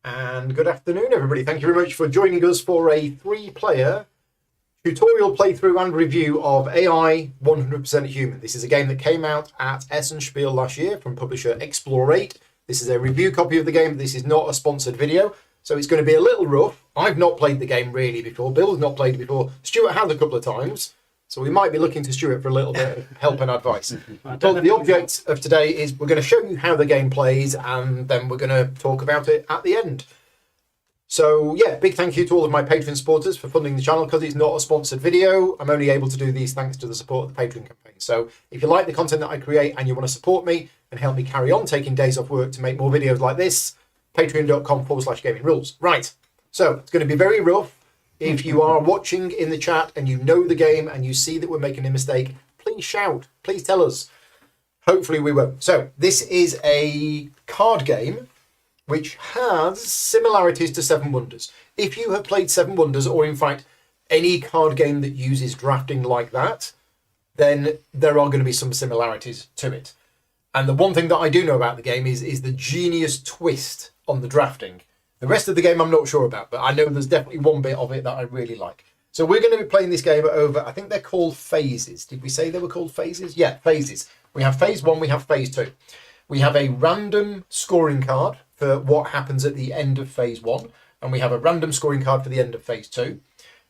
And good afternoon, everybody. Thank you very much for joining us for a three-player tutorial playthrough and review of AI 100% Human. This is a game that came out at Essen Spiel last year from publisher Explore8. This is a review copy of the game. This is not a sponsored video, so it's going to be a little rough. I've not played the game really before. Bill has not played it before. Stuart has a couple of times. So we might be looking to Stuart for a little bit of help and advice. But the object of today is we're going to show you how the game plays, and then we're going to talk about it at the end. So yeah, big thank you to all of my Patreon supporters for funding the channel. Because it's not a sponsored video, I'm only able to do these thanks to the support of the Patreon campaign. So if you like the content that I create and you want to support me and help me carry on taking days off work to make more videos like this, patreon.com/gaming rules. Right, so it's going to be very rough. If you are watching in the chat and you know the game and you see that we're making a mistake, please shout. Please tell us. Hopefully we won't. So this is a card game which has similarities to Seven Wonders. If you have played Seven Wonders, or in fact any card game that uses drafting like that, then there are going to be some similarities to it. And the one thing that I do know about the game is the genius twist on the drafting. The rest of the game I'm not sure about, but I know there's definitely one bit of it that I really like. So we're going to be playing this game over, I think they're called phases. Did we say they were called phases? Yeah, phases. We have phase one, we have phase two. We have a random scoring card for what happens at the end of phase one, and we have a random scoring card for the end of phase two.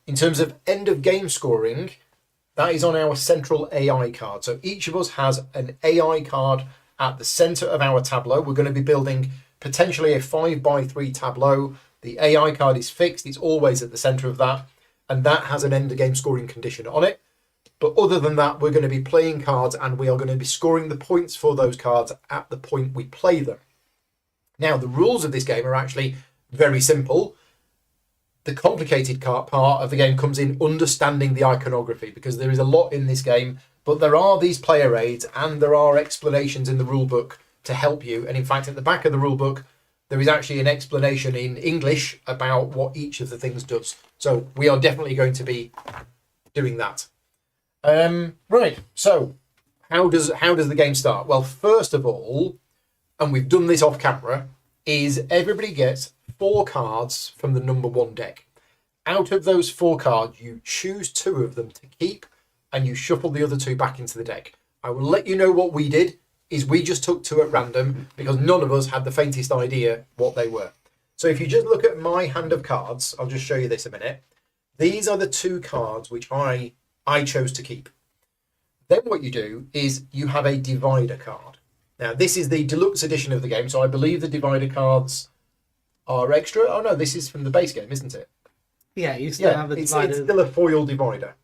In terms of end of game scoring, that is on our central AI card. So each of us has an AI card at the center of our tableau. We're going to be building potentially a 5x3 tableau. The AI card is fixed. It's always at the center of that. And that has an end of game scoring condition on it. But other than that, we're going to be playing cards and we are going to be scoring the points for those cards at the point we play them. Now, the rules of this game are actually very simple. The complicated part of the game comes in understanding the iconography, because there is a lot in this game, but there are these player aids and there are explanations in the rule book to help you. And in fact, at the back of the rule book, there is actually an explanation in English about what each of the things does. So we are definitely going to be doing that. Right. So how does the game start? Well, first of all, and we've done this off camera, is everybody gets 4 cards from the number 1 deck. Out of those 4 cards, you choose 2 of them to keep and you shuffle the other 2 back into the deck. I will let you know what we did. Is we just took 2 at random because none of us had the faintest idea what they were. So if you just look at my hand of cards, I'll just show you this a minute. These are the 2 cards which I chose to keep. Then what you do is you have a divider card. Now this is the deluxe edition of the game, so I believe the divider cards are extra. Oh no, this is from the base game, isn't it? Yeah, you still have the divider. It's still a foil divider.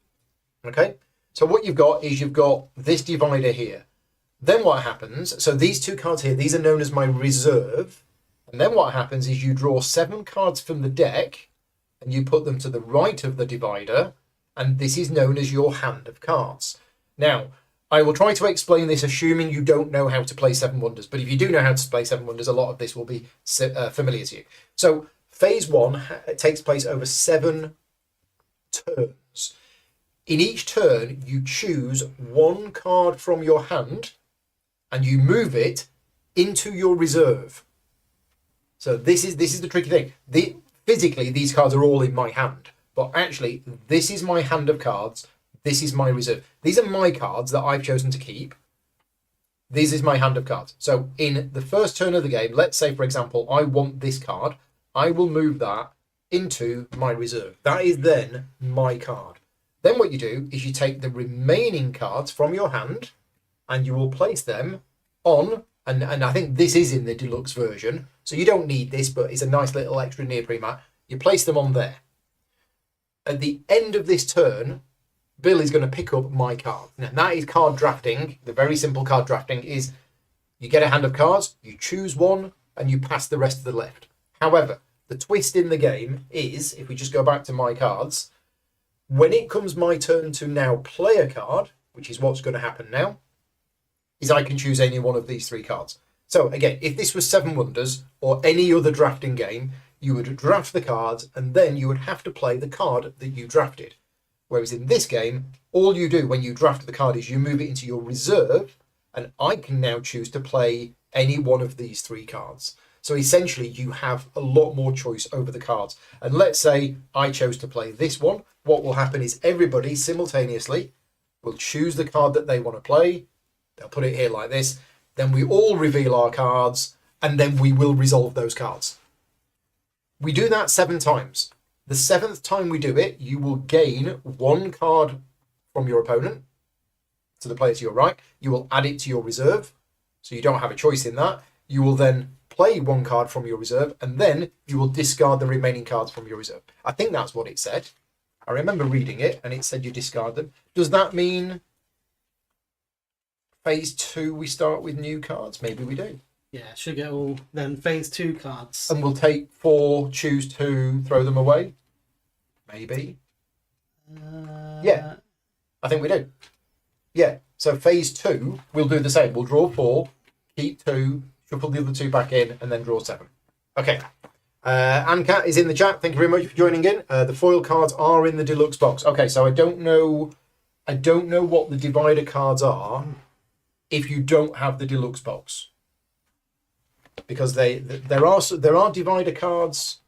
Okay, so what you've got is you've got this divider here. Then what happens, so these 2 cards here, these are known as my reserve. And then what happens is you draw 7 cards from the deck and you put them to the right of the divider. And this is known as your hand of cards. Now, I will try to explain this assuming you don't know how to play Seven Wonders. But if you do know how to play Seven Wonders, a lot of this will be familiar to you. So phase 1 takes place over 7 turns. In each turn, you choose 1 card from your hand and you move it into your reserve. So this is the tricky thing. Physically, these cards are all in my hand, but actually, this is my hand of cards. This is my reserve. These are my cards that I've chosen to keep. This is my hand of cards. So in the first turn of the game, let's say, for example, I want this card. I will move that into my reserve. That is then my card. Then what you do is you take the remaining cards from your hand and you will place them on, and I think this is in the deluxe version, so you don't need this, but it's a nice little extra neoprene mat. You place them on there. At the end of this turn, Bill is going to pick up my card. Now, that is card drafting. The very simple card drafting is you get a hand of cards, you choose 1, and you pass the rest to the left. However, the twist in the game is, if we just go back to my cards, when it comes my turn to now play a card, which is what's going to happen now, is I can choose any one of these 3 cards. So again, if this was Seven Wonders or any other drafting game, you would draft the cards and then you would have to play the card that you drafted. Whereas in this game, all you do when you draft the card is you move it into your reserve, and I can now choose to play any one of these 3 cards. So essentially, you have a lot more choice over the cards. And let's say I chose to play this one. What will happen is everybody simultaneously will choose the card that they want to play. They'll put it here like this. Then we all reveal our cards, and then we will resolve those cards. We do that 7 times. The 7th time we do it, you will gain 1 card from your opponent to the player to your right. You will add it to your reserve, so you don't have a choice in that. You will then play 1 card from your reserve, and then you will discard the remaining cards from your reserve. I think that's what it said. I remember reading it, and it said you discard them. Does that mean phase 2 we start with new cards? Maybe we do. Yeah, should get all then phase 2 cards. And we'll take 4, choose 2, throw them away? Maybe. Yeah, I think we do. Yeah, so phase 2, we'll do the same. We'll draw 4, keep 2, shuffle the other 2 back in, and then draw 7. Okay. Ancat is in the chat. Thank you very much for joining in. The foil cards are in the deluxe box. Okay, so I don't know what the divider cards are if you don't have the deluxe box, because there are divider cards.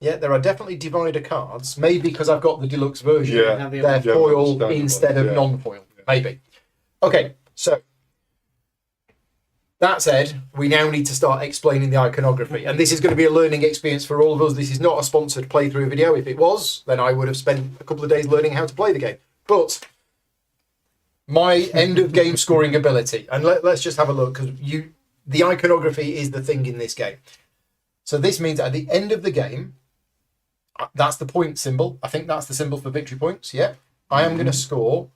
Yeah, there are definitely divider cards. Maybe because I've got the deluxe version. Yeah, they're foil instead of non-foil. Yeah. Maybe. Okay, so that said, we now need to start explaining the iconography. And this is going to be a learning experience for all of us. This is not a sponsored playthrough video. If it was, then I would have spent a couple of days learning how to play the game. But my end of game scoring ability, and let's just have a look, because the iconography is the thing in this game. So this means at the end of the game, that's the point symbol. I think that's the symbol for victory points. Yeah. I am going to score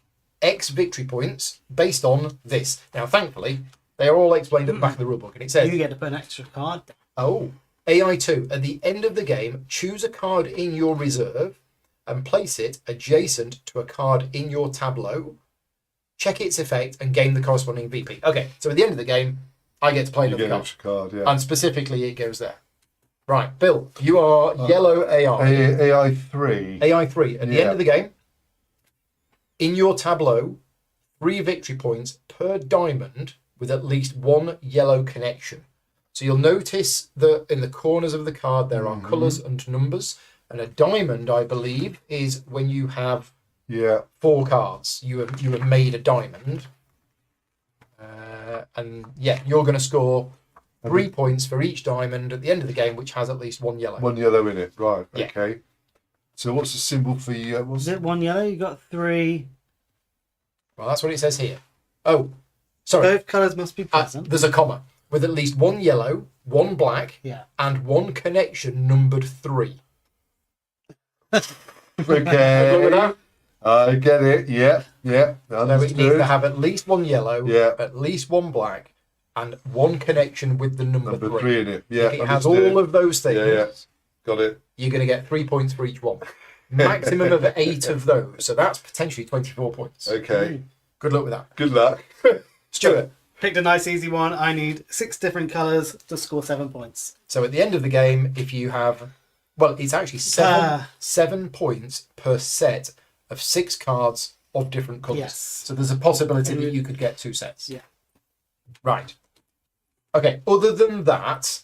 X victory points based on this. Now, thankfully, they are all explained at the back of the rulebook, and it says... You get to put an extra card. Oh. AI2. At the end of the game, choose a card in your reserve and place it adjacent to a card in your tableau. Check its effect and gain the corresponding VP. Okay, so at the end of the game, I get to play another card. Yeah. And specifically, it goes there. Right, Bill, you are yellow AI. AI3. AI3. At the end of the game, in your tableau, 3 victory points per diamond with at least 1 yellow connection. So you'll notice that in the corners of the card there are colours and numbers. And a diamond, I believe, is when you have 4 cards. You have made a diamond. And yeah, you're going to score 3 points for each diamond at the end of the game, which has at least 1 yellow. 1 yellow in it, right? Yeah. Okay. So what's the symbol for you? Is it 1 yellow? You got 3. Well, that's what it says here. Oh, sorry. Both colours must be present. There's a comma with at least 1 yellow, 1 black, Yeah. and 1 connection numbered 3. Okay. I get it. Yeah. So it needs to have at least 1 yellow, at least 1 black, and 1 connection with the number 3 in it. Yeah. If it has all of those things, Yeah. Got it. you're going to get 3 points for each one. Maximum of 8 of those. So that's potentially 24 points. Okay. Good luck with that. Good luck. Stuart. Picked a nice easy one. I need 6 different colours to score 7 points. So at the end of the game, if you have... Well, it's actually 7 points per set of 6 cards of different colours. Yes. So there's a possibility that you could get 2 sets. Yeah. Right. Okay, other than that,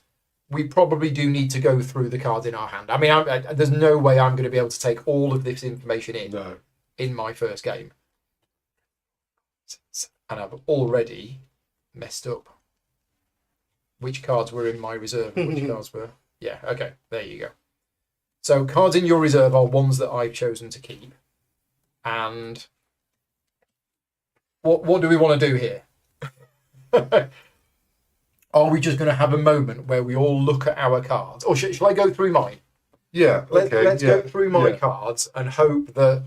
we probably do need to go through the cards in our hand. I mean, there's no way I'm going to be able to take all of this information in my first game. And I've already messed up which cards were in my reserve and which cards were... Yeah, okay, there you go. So cards in your reserve are ones that I've chosen to keep. And what do we want to do here? Are we just going to have a moment where we all look at our cards? Or shall I go through mine? Yeah, okay. Let's go through my cards and hope that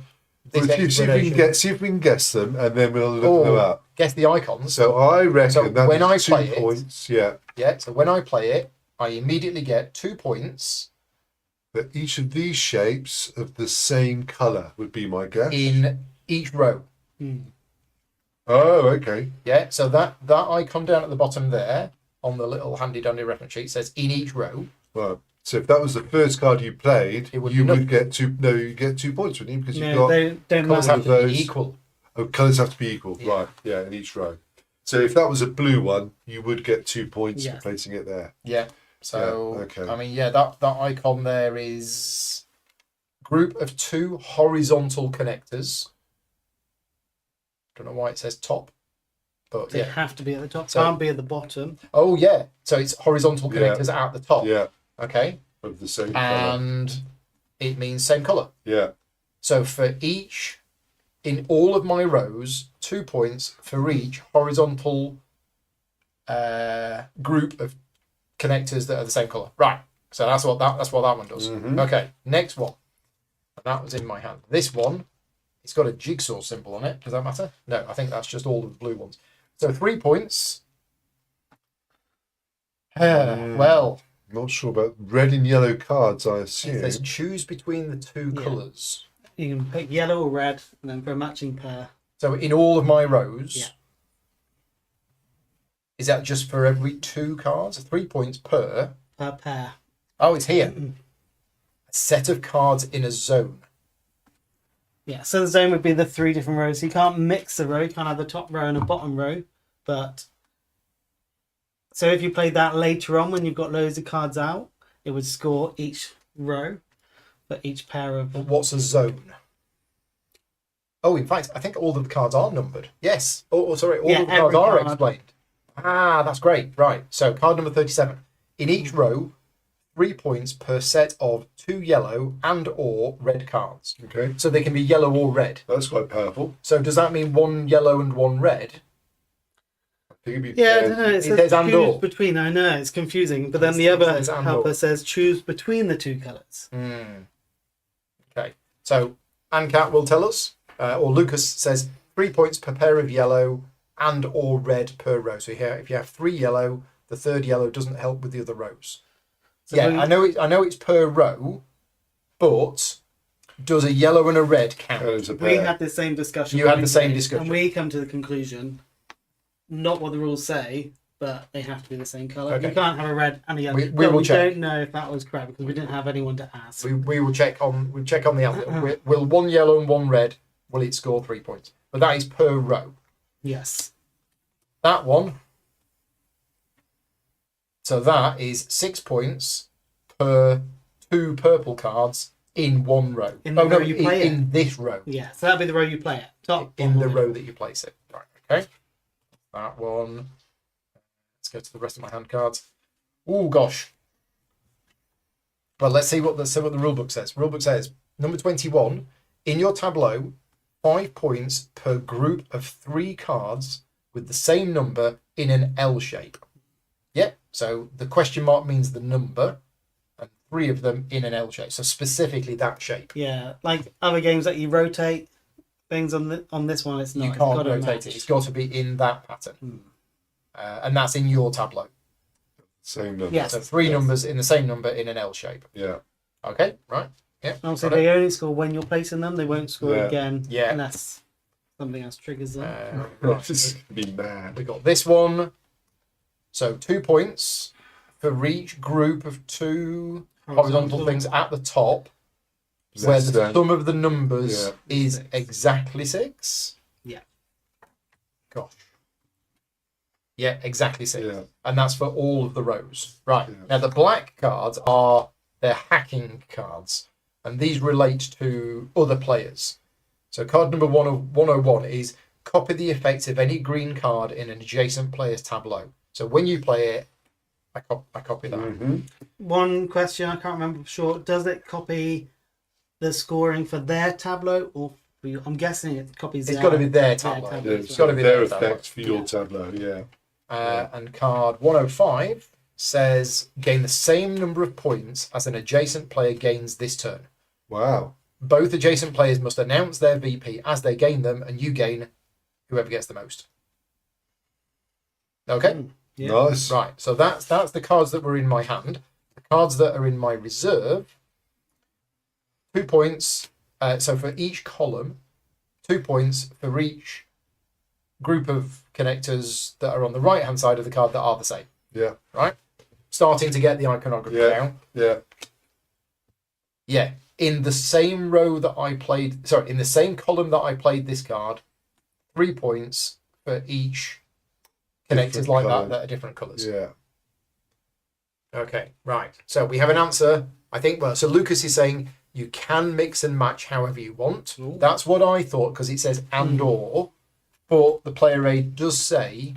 this explanation... See if we can guess them, and then we'll look them up. Guess the icons. So I reckon that when I is play 2 points. Yeah, so when I play it, I immediately get 2 points. But each of these shapes of the same colour would be my guess. In each row. Oh, okay. Yeah, so that icon down at the bottom there, on the little handy-dandy reference sheet, says in each row. Well, so if that was the first card you played, you would get 2. No, you get 2 points, wouldn't you? Because you've got they don't colours have to be equal. Oh, colours have to be equal, Yeah. right? Yeah, in each row. So if that was a blue one, you would get 2 points Yeah. for placing it there. Yeah. So, Yeah, okay. I mean, yeah, that icon there is group of 2 horizontal connectors. Don't know why it says top, but They yeah. have to be at the top. So- Can't be at the bottom. Oh, yeah. So it's horizontal Yeah. connectors at the top. Yeah, Okay. of the same colour. And it means same color. Yeah, So for each, in all of my rows, 2 points for each horizontal group of connectors that are the same color. Right. So that's what that one does. Mhm. Okay. Next one. And that was in my hand. This one, it's got a jigsaw symbol on it. Does that matter? No, I think that's just all of the blue ones. So 3 points. Well, not sure about red and yellow cards, I it assume. says choose between the 2 Yeah. colors. You can pick yellow or red, and then for a matching pair. So in all of my rows, Yeah. is that just for every 2 cards? 3 points per. Per pair. Oh, it's here. A set of cards in a zone. Yeah, so the zone would be the 3 different rows. So you can't mix the row. You can't have the top row and a bottom row. But so if you play that later on when you've got loads of cards out, it would score each row for each pair of. But what's a zone? Oh, in fact, I think all of the cards are numbered. Yes. Oh, sorry, all Yeah, of the cards every are card. explained. Ah, that's great. Right. So card number 37. In each row, 3 points per set of 2 yellow and or red cards. Okay, So they can be yellow or red. that's quite powerful. So does that mean 1 yellow and 1 red? I think it'd be Yeah, I fair- don't know. It It says says and choose or. between. I know it's confusing, but then It the other says and helper or. says choose between the 2 colours. Okay. So Ancat will tell us, or Lucas says 3 points per pair of yellow and or red per row. So here, if you have 3 yellow, the 3rd yellow doesn't help with the other rows. So Yeah, we- I know it's per row, but does a yellow and a red count? Colours are We there. had the same discussion. You had when the we same played, discussion. and we come to the conclusion, not what the rules say, but they have to be the same colour. Okay. You can't have a red and a yellow. We But will check. don't know if that was correct because we didn't have anyone to ask. We will check on the answer. Will 1 yellow and 1 red, will it score 3 points? But that is per row. Yes. That one. So that is 6 points per 2 purple cards in 1 row. In the row you play in this row. Yeah. So that'd be the row you play it. Top. In the bottom, row that you place it. Right, okay. That one. Let's go to the rest of my hand cards. Oh gosh. Well, let's see what the rule book says. Rule book says number 21, in your tableau, 5 points per group of 3 cards with the same number in an L shape. Yep. So the question mark means the number, and 3 of them in an L shape. So specifically that shape. Yeah, like other games that you rotate things on this one, it's not. You It's can't gotta rotate match. it. It's got to be in that pattern. And that's in your tableau. Same number. Yes. So 3 yes. numbers in the same number in an L shape. Yeah. Okay, right. Yeah. Obviously, got it. they only score when you're placing them. They won't score Yeah. again Yeah. unless something else triggers them. Right. This is gonna be mad. We got this one. So 2 points for each group of 2 horizontal things at the top, where Less the than- sum of the numbers Yeah. is 6. exactly 6. Yeah. Gosh. Yeah, exactly 6. Yeah. And that's for all of the rows. Right. Yeah. Now the black cards they're hacking cards, and these relate to other players. So card number 101 is copy the effect of any green card in an adjacent player's tableau. So when you play it, I copy that. Mhm. One question I can't remember for sure. Does it copy the scoring for their tableau or for you? I'm guessing it copies. It's got to be their their tableau. Yeah, as it's gotta well. be their there, that effect for your Yeah. tableau. Yeah. And card 105 says gain the same number of points as an adjacent player gains this turn. Wow. Both adjacent players must announce their VP as they gain them, and you gain whoever gets the most. Okay, Yeah. Nice. right. So that's the cards that were in my hand. The cards that are in my reserve, 2 points. So for each column, 2 points for each group of connectors that are on the right hand side of the card that are the same. Yeah. Right. Starting to get the iconography Yeah. down. Yeah. Yeah, in the same row that I played, sorry, in the same column that I played this card, 3 points for each connectors like coloured. that are different colours. Yeah. Okay, right. So we have an answer. I think, well, so Lucas is saying you can mix and match however you want. Ooh. That's what I thought because it says and or, but the player aid does say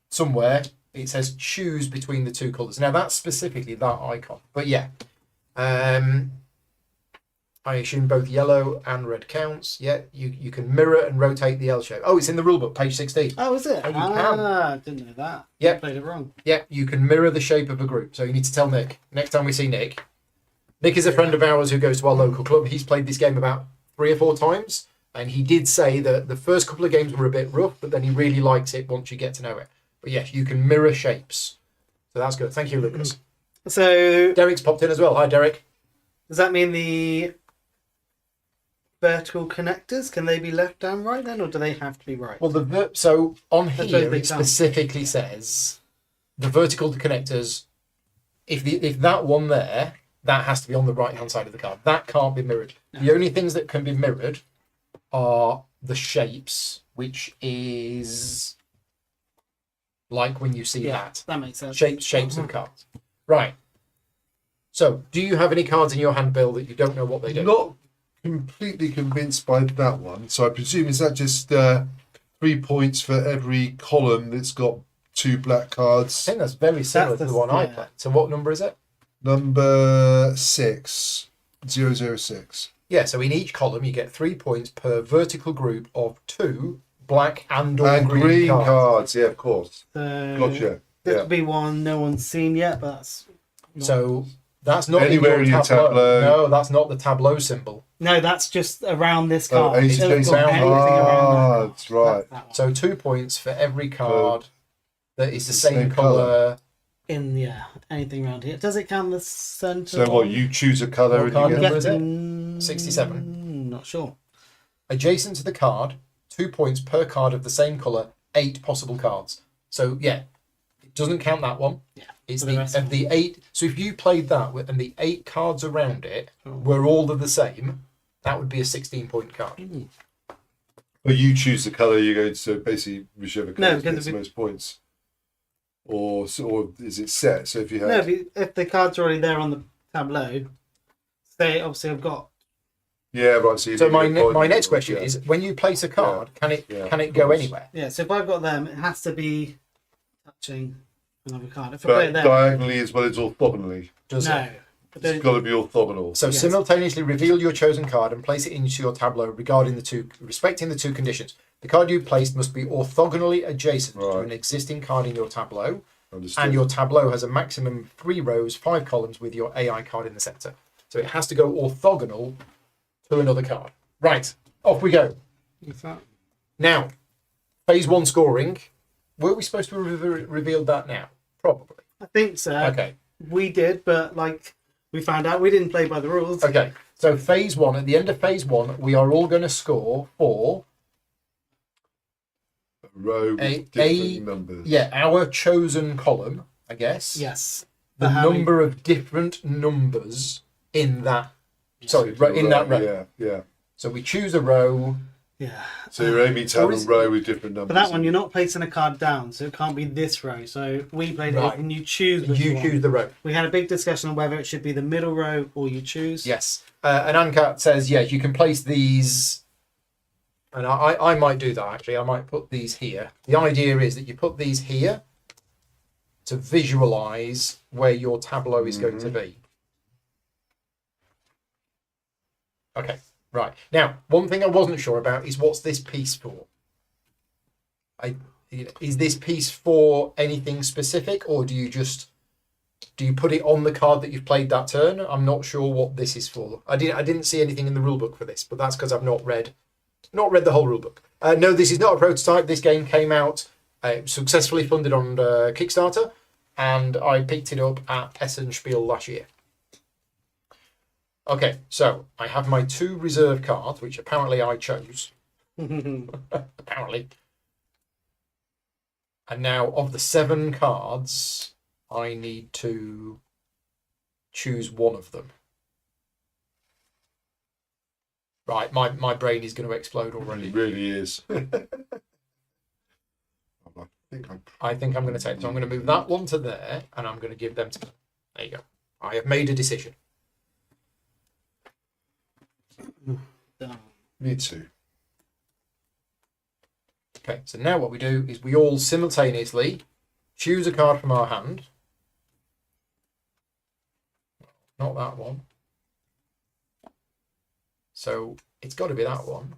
somewhere it says choose between the two colours. Now that's specifically that icon, but yeah. I assume both yellow and red counts. Yeah, you can mirror and rotate the L shape. Oh, it's in the rulebook, page 16. Oh, is it? Oh, you can. I didn't know that. Yeah. I played it wrong. Yeah, you can mirror the shape of a group. So you need to tell Nick. Next time we see Nick. Nick is a friend of ours who goes to our local club. He's played this game about 3 or 4 times. And he did say that the first couple of games were a bit rough, but then he really likes it once you get to know it. But yes, you can mirror shapes. So that's good. Thank you, Lucas. So Derek's popped in as well. Hi, Derek. does that mean the vertical connectors, can they be left and right then, or do they have to be right? Well, so on That's here very it specifically says the vertical connectors. If that one there, that has to be on the right hand side of the card. That can't be mirrored. No. The only things that can be mirrored are the shapes, which is like when you see that. That makes sense. Shapes of cards. Right. So, do you have any cards in your hand, Bill, that you don't know what they do? Not completely convinced by that one. So I presume, is that just 3 points for every column that's got 2 black I cards? think that's very similar to the one I played. So, what number is it? Number 6, 006. Yeah, so in each column you get 3 points per vertical group of 2 black and or Green cards. cards, yeah, of course. So Gotcha. this Yeah. would be one no one's seen yet, but that's not... So that's not Anywhere in your in your tableau. No, that's not the tableau symbol. No, that's just around this Oh, card. eight It's adjacent got everything around that cards, card. right. That's that one. So 2 points for every card that is the It's same the same colour. colour. In anything around here. Does it count the centre? So what, you choose a colour What and card you number get... is it? 67. Not sure. Adjacent to the card, 2 points per card of the same colour, 8 possible cards. So yeah, it doesn't count that one. Yeah. It's For the rest of the 8. So if you played that and the 8 cards around it Oh. were all of the same, that would be a 16-point card. But you choose the colour you're going to, basically whichever colour because gets if the it- most points. Or is it set? So if you No, had... if the card's already there on the tableau, say obviously I've got. Yeah, right. So, you So need my a point. my next question Yeah. is: when you place a card, can it Yeah, can it of go course. anywhere? Yeah, so if I've got them, it has to be touching another card. If I play But it there, diagonally as well as orthogonally. Does no. it? But It's then- got to be orthogonal. So Yes. simultaneously reveal your chosen card and place it into your tableau respecting the two conditions. The card you placed must be orthogonally adjacent to Right. an existing card in your tableau, Understood. and your tableau has a maximum of 3 rows, 5 columns with your AI card in the center. So it has to go orthogonal to another card. Right, off we go. What's that? Now, phase 1 scoring. Were we supposed to have revealed that now? Probably. I think so. Okay. We did, but we found out we didn't play by the rules. Okay. So phase 1, at the end of phase 1, we are all going to score for A row with A- different numbers. our chosen column, I guess. Yes. The But how many- number of different numbers in that. Sorry, in that row. Yeah, yeah. So we choose a row. Yeah. So you're aiming to have Or a is- row with different numbers. For that one, you're not placing a card down, so it can't be this row. So we played Right. it, and you choose which You one. choose the row. We had a big discussion on whether it should be the middle row or you choose. Yes. And Ankat says, yeah, you can place these. And I might do that actually. I might put these here. The idea is that you put these here to visualize where your tableau is going to be. Okay, right. Now, one thing I wasn't sure about is what's this piece for? Is this piece for anything specific, or do you put it on the card that you've played that turn? I'm not sure what this is for. I didn't see anything in the rulebook for this, but that's because I've not read the whole rulebook. No, this is not a prototype. This game came out successfully funded on Kickstarter, and I picked it up at Essen Spiel last year. Okay, so I have my 2 reserve cards, which apparently I chose. Apparently. And now, of the 7 cards, I need to choose one of them. Right, my brain is going to explode already. It really is. I think I'm going to take. So I'm going to move that one to there, and I'm going to give them to. There you go. I have made a decision. Done. Me too. Okay, so now what we do is we all simultaneously choose a card from our hand. Not that one. So it's got to be that one.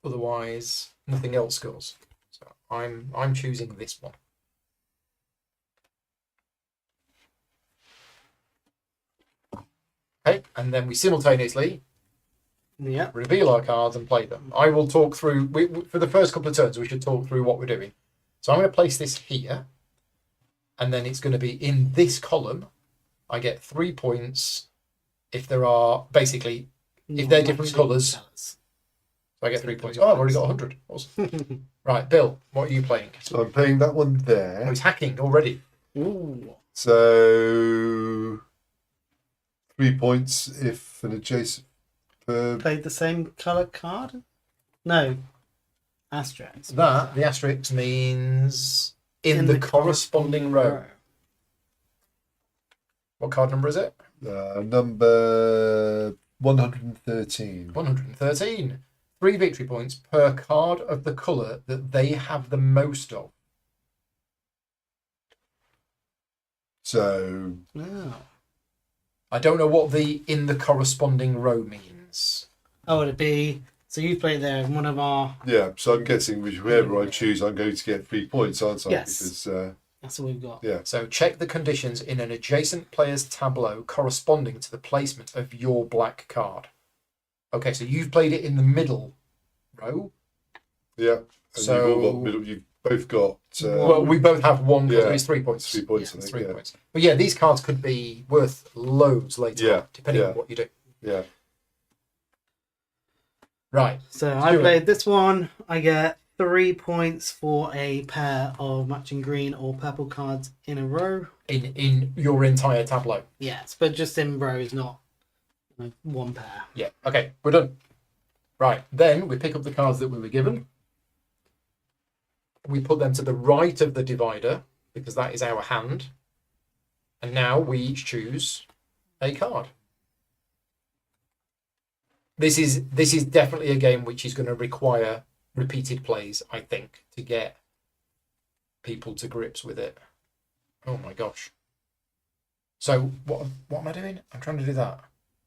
Otherwise, nothing else goes. So I'm choosing this one. Okay, and then we simultaneously Yeah. reveal our cards and play them. I will talk through, for the first couple of turns, we should talk through what we're doing. So I'm going to place this here, and then it's going to be in this column. I get 3 points if there are, basically, if they're different colours. So I get 3 points. Oh, I've already got 100. Awesome. Right, Bill, what are you playing? So I'm playing that one Oh, there. he's hacking already. Ooh. So 3 points if an adjacent. Played the same colour card? No. Asterisk. That, the asterisk means in the corresponding row. What card number is it? Number 113. 113. 3 victory points per card of the colour that they have the most of. So Oh. I don't know what the in the corresponding row means. Oh, would it be? So you play there in one of our. yeah, so I'm guessing whichever I choose, I'm going to get 3 points, aren't I? Yes. Because That's what we've got. yeah, So check the conditions in an adjacent player's tableau corresponding to the placement of your black card. Okay, so you've played it in the middle row. yeah. And So- you've all got middle. You've both got. Well, we both have one because Yeah. it's 3 points. 3 points. Yeah, I think. 3 Yeah. points. But yeah, these cards could be worth loads later Yeah, on, depending yeah. on what you do. Yeah. Right. So I Stuart. played this one. I get 3 points for a pair of matching green or purple cards in a row. In your entire tableau. Yes, but just in rows, not one pair. Yeah. Okay, we're done. Right. Then we pick up the cards that we were given. We put them to the right of the divider because that is our hand. And now we each choose a card. This is definitely a game which is going to require repeated plays, I think, to get people to grips with it. Oh my gosh. So what am I doing? I'm trying to do that.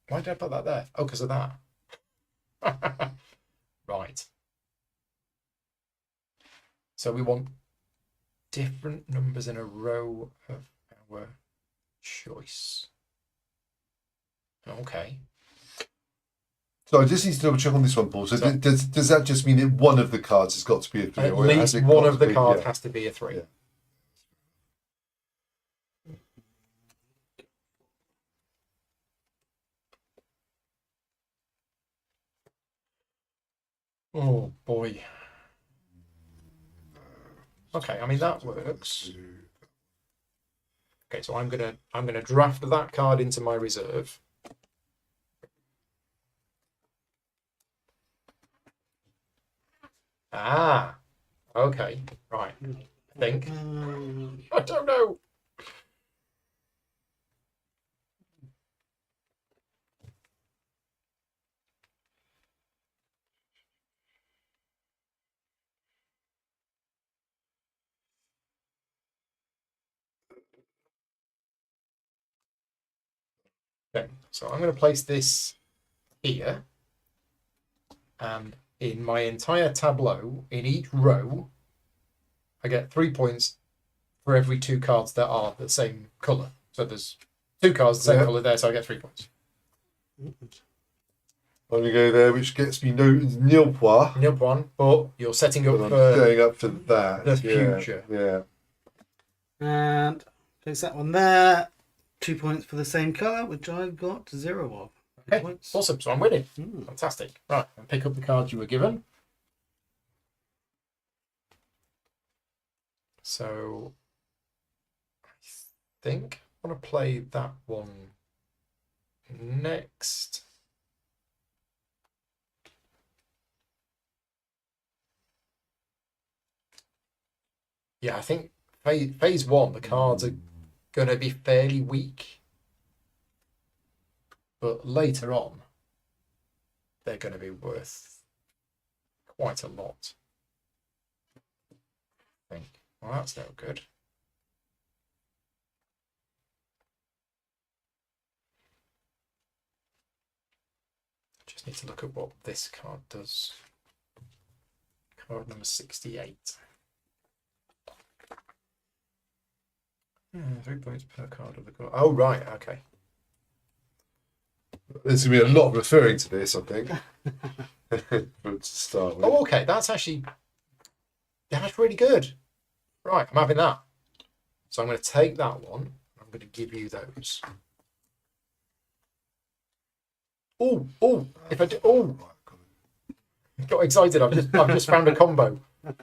Why did I put that there? Oh, because of that. Right. So we want different numbers in a row of our choice. Okay. So I just need to double check on this one, Paul. So So- does that just mean that one of the cards has got to be a 3? At or has least it one got of the to be- cards yeah. has to be a 3. Yeah. Oh boy. Okay, I mean that works. Okay, so I'm gonna draft that card into my reserve. Ah, okay, right. I think. I don't know. Okay, so I'm going to place this here, and in my entire tableau, in each row, I get 3 points for every 2 cards that are the same colour. So there's 2 cards the same Yeah. colour there, so I get 3 points. I'm going to go there, which gets me nil point. Nil one, but you're setting up But I'm for going up for that. the yeah, future. Yeah. And place that one there. 2 points for the same colour, which I've got 0 of. Okay, Points. awesome. So I'm winning. Mm. Fantastic. Right, and pick up the cards you were given. So I think I want to play that one next. Yeah, I think phase one, the cards are going to be fairly weak. But later on, they're going to be worth quite a lot. I think. Well, that's no good. Just need to look at what this card does. Card number 68. 3 points per card of the card. Oh, right, okay. There's going to be a lot of referring to this, I think. To start with. Oh, okay, that's really good. Right, I'm having that. So I'm going to take that one. I'm going to give you those. Oh, if I do, got excited. I've just found a combo. So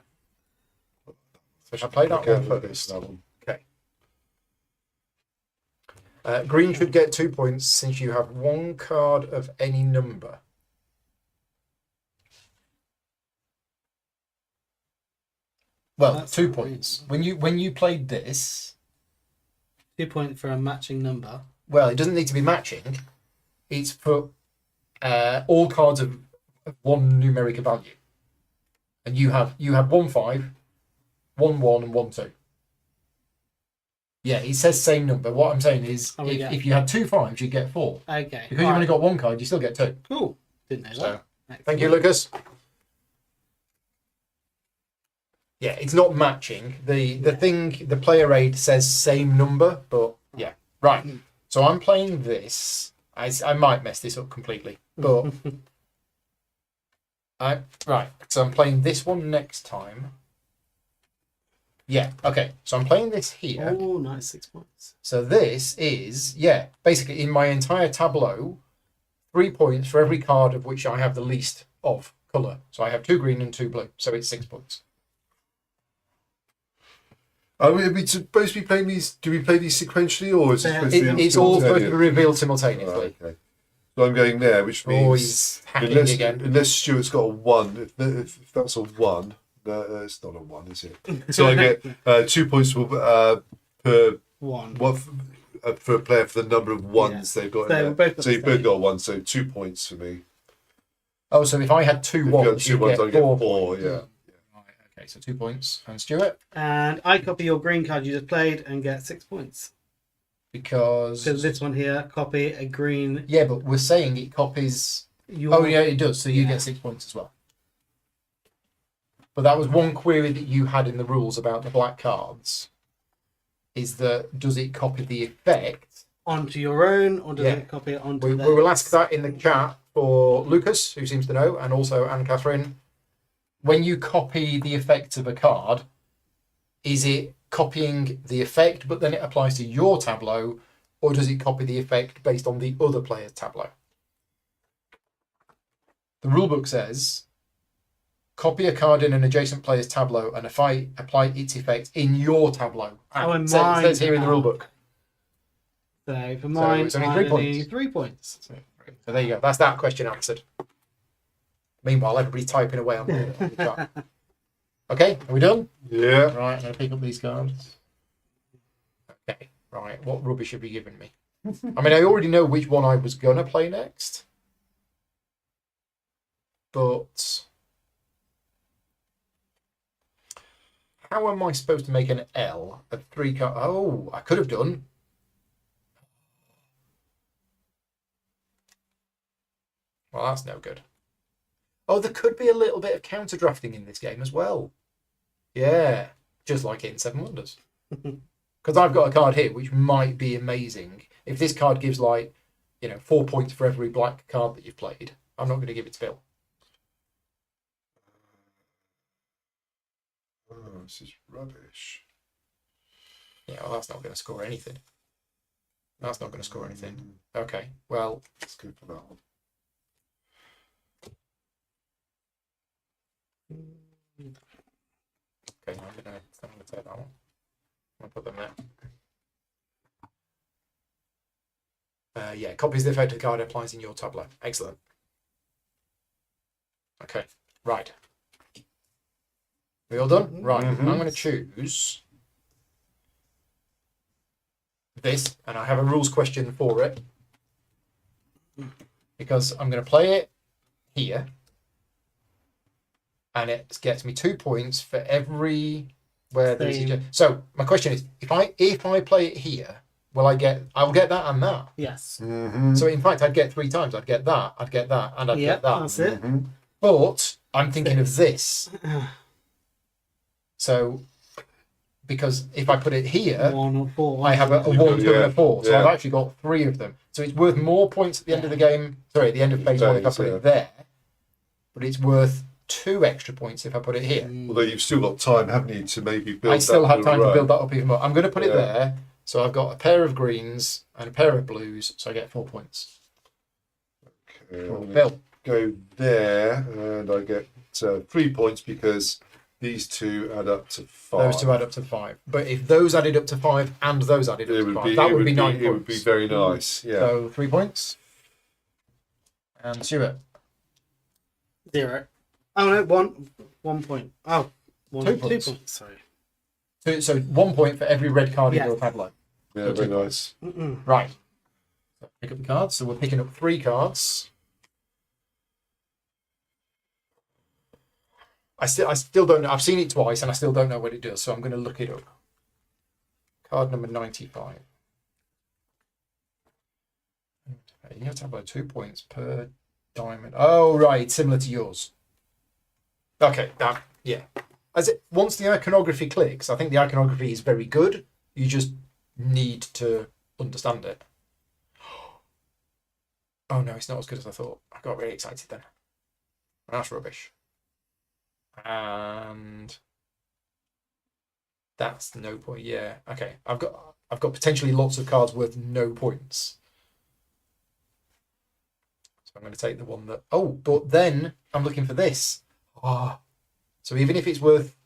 should I play that one first? That one. Okay. Green should get 2 points since you have one card of any number. Well, That's 2 not points. When you played this, 2 points for a matching number. well, it doesn't need to be matching. It's for all cards of one numeric value, and you have 1 5, 1 1, and 1 2. Yeah, it says same number. What I'm saying is, if you had 2 5s, you'd get 4. Okay. Because you've only got 1 card, you still get 2. Cool. Didn't know So, that. thank you, Lucas. Yeah, it's not matching. The player aid says same number, but yeah. Right. So I'm playing this. I might mess this up completely, but right. So I'm playing this one next time. Yeah. Okay. So I'm playing this here. Oh, nice, 6 points. So this is basically in my entire tableau, 3 points for every card of which I have the least of colour. So I have 2 green and 2 blue. So it's 6 points. Are we supposed to be playing these? Do we play these sequentially, or is it supposed to be It's all supposed to be simultaneous? revealed simultaneously. Right, okay. So I'm going there, which Oh, means he's hacking again. unless Stuart's got a 1, if that's a 1, it's not a 1, is it? So I get 2 points per One. for a player for the number of ones they've got. So in we've there. both got So the you've both same. got 1, so 2 points for me. Oh, so if I had 2 If you had ones, 2 you'd ones, get I get 4. 4. Yeah. Right, okay, so 2 points. And Stuart, And I copy your green card you just played and get 6 points. because So this one here, copy a green. yeah, but we're saying it copies. Your... Oh yeah, it does. So you Yeah. get 6 points as well. But that was one query that you had in the rules about the black cards. Is that does it copy the effect? Onto your own, or does Yeah. it copy it onto We theirs? will ask that in the chat for Lucas, who seems to know, and also Anne Catherine. When you copy the effects of a card, is it copying the effect, but then it applies to your tableau, or does it copy the effect based on the other player's tableau? The rulebook says, copy a card in an adjacent player's tableau and apply its effect in your tableau. Oh, in It mine. says here in the rulebook. So for mine, it's only I 3 only points. need 3 points. So there you go. That's that question answered. Meanwhile, everybody's typing away on the chat. Okay, are we done? Yeah. Right, I'm going to pick up these cards. Okay, right. What rubbish have you given me? I mean, I already know which one I was going to play next. But how am I supposed to make an L of 3 cards? Oh, I could have done. Well, that's no good. Oh, there could be a little bit of counter drafting in this game as well. Yeah, just like in Seven Wonders. Because I've got a card here which might be amazing. If this card gives 4 points for every black card that you've played, I'm not going to give it to Bill. Oh, this is rubbish. Yeah, well, that's not going to score anything. That's not going to score anything. Okay, well, Let's go for that one. okay, I'm going to take that one. I'm going to put them there. Yeah, copies the effect of the card applies in your tableau. Excellent. Okay, right. We all done? Right. Mhm. I'm going to choose this, and I have a rules question for it because I'm going to play it here, and it gets me 2 points for every where there's a. Same. So my question is, if I play it here, I'll get that and that. Yes. Mm-hmm. So in fact, I'd get 3 times. I'd get that, and I'd Yeah, get that. that's it. Mm-hmm. But I'm thinking of this. So, because if I put it here, 1 or 4. I have a You've 1, got- 2, and a yeah, 4. So yeah. I've actually got 3 of them. So it's worth more points at the end of the game. Sorry, at the end of phase 1 if I put Yeah. it there. But it's worth 2 extra points if I put it here. Although you've still got time, haven't you, to maybe build I still that have little time to row. build that up even more. I'm going to put it Yeah. there. So I've got a pair of greens and a pair of blues. So I get 4 points. Okay, Cool. I'm gonna Bill. go there, and I get 3 points because these 2 add up to 5. Those 2 add up to 5. But if those added up to 5 and those added up It to would 5, be. that It would be 9 It would be points. very nice. Yeah. So 3 points. And Stuart. 0. Oh no, 1 point. Oh, 1 2 2 points. points. Sorry. So 1 point for every red card in Yeah. your tableau. Yeah. Very nice. Right. So pick up the cards. So we're picking up 3 cards. I still don't know. I've seen it twice and I still don't know what it does. So I'm going to look it up. Card number 95. You have to have 2 points per diamond. Oh, right. Similar to yours. Okay. Yeah. Once the iconography clicks, I think the iconography is very good. You just need to understand it. Oh no, it's not as good as I thought. I got really excited then. That's rubbish. And that's no point. Yeah. Okay. I've got potentially lots of cards worth no points. So I'm going to take the one that. Oh, but then I'm looking for this. So even if it's worth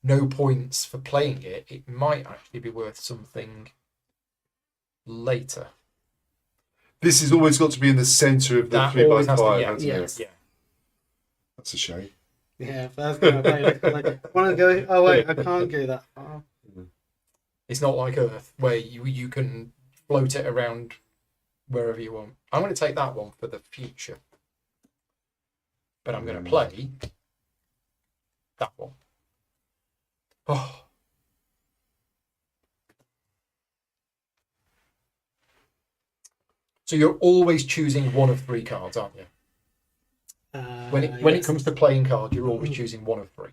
no points for playing it, it might actually be worth something later. This has always got to be in the centre of the That 3 by always has to- 5, yeah, hasn't yes. it? Yeah. That's a shame. Yeah, first game I played. Want to go? Oh wait, I can't go that far. It's not like Earth where you can float it around wherever you want. I'm going to take that one for the future. But I'm going to play that one. Oh. So you're always choosing one of 3 cards, aren't you? When it Yes. comes to playing cards, you're always choosing one of 3.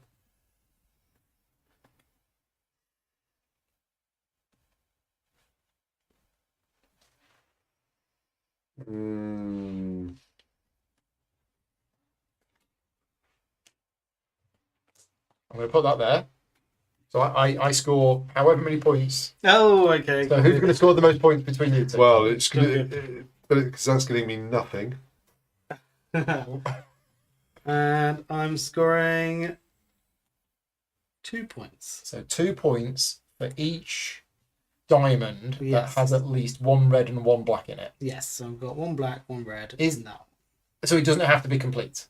Mm. I'm going to put that there. So I score however many points. Oh, okay. So who's going to score the most points between you two? Well, it's going because that's getting me nothing. And I'm scoring 2 points. So 2 points for each diamond Yes. that has at least 1 red and 1 black in it. Yes, so I've got 1 black, 1 red. Is- now So it doesn't have to be complete.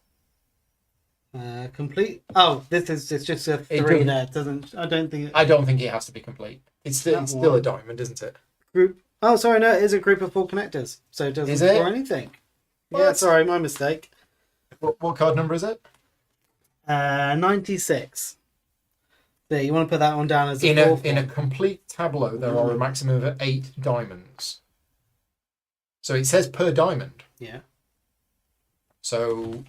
complete? Oh, it's just a 3 doesn't- there. It doesn't. I don't think. I don't think it has to be complete. It's still a one. diamond, isn't it? Group. Oh, sorry, no, it is a group of 4 connectors, so it doesn't Is it? score anything. Yeah, What? sorry, my mistake. What card number is it? 96. There, you want to put that one down as a In fourth a one. complete tableau, there are a maximum of 8 diamonds. So it says per diamond. Yeah. So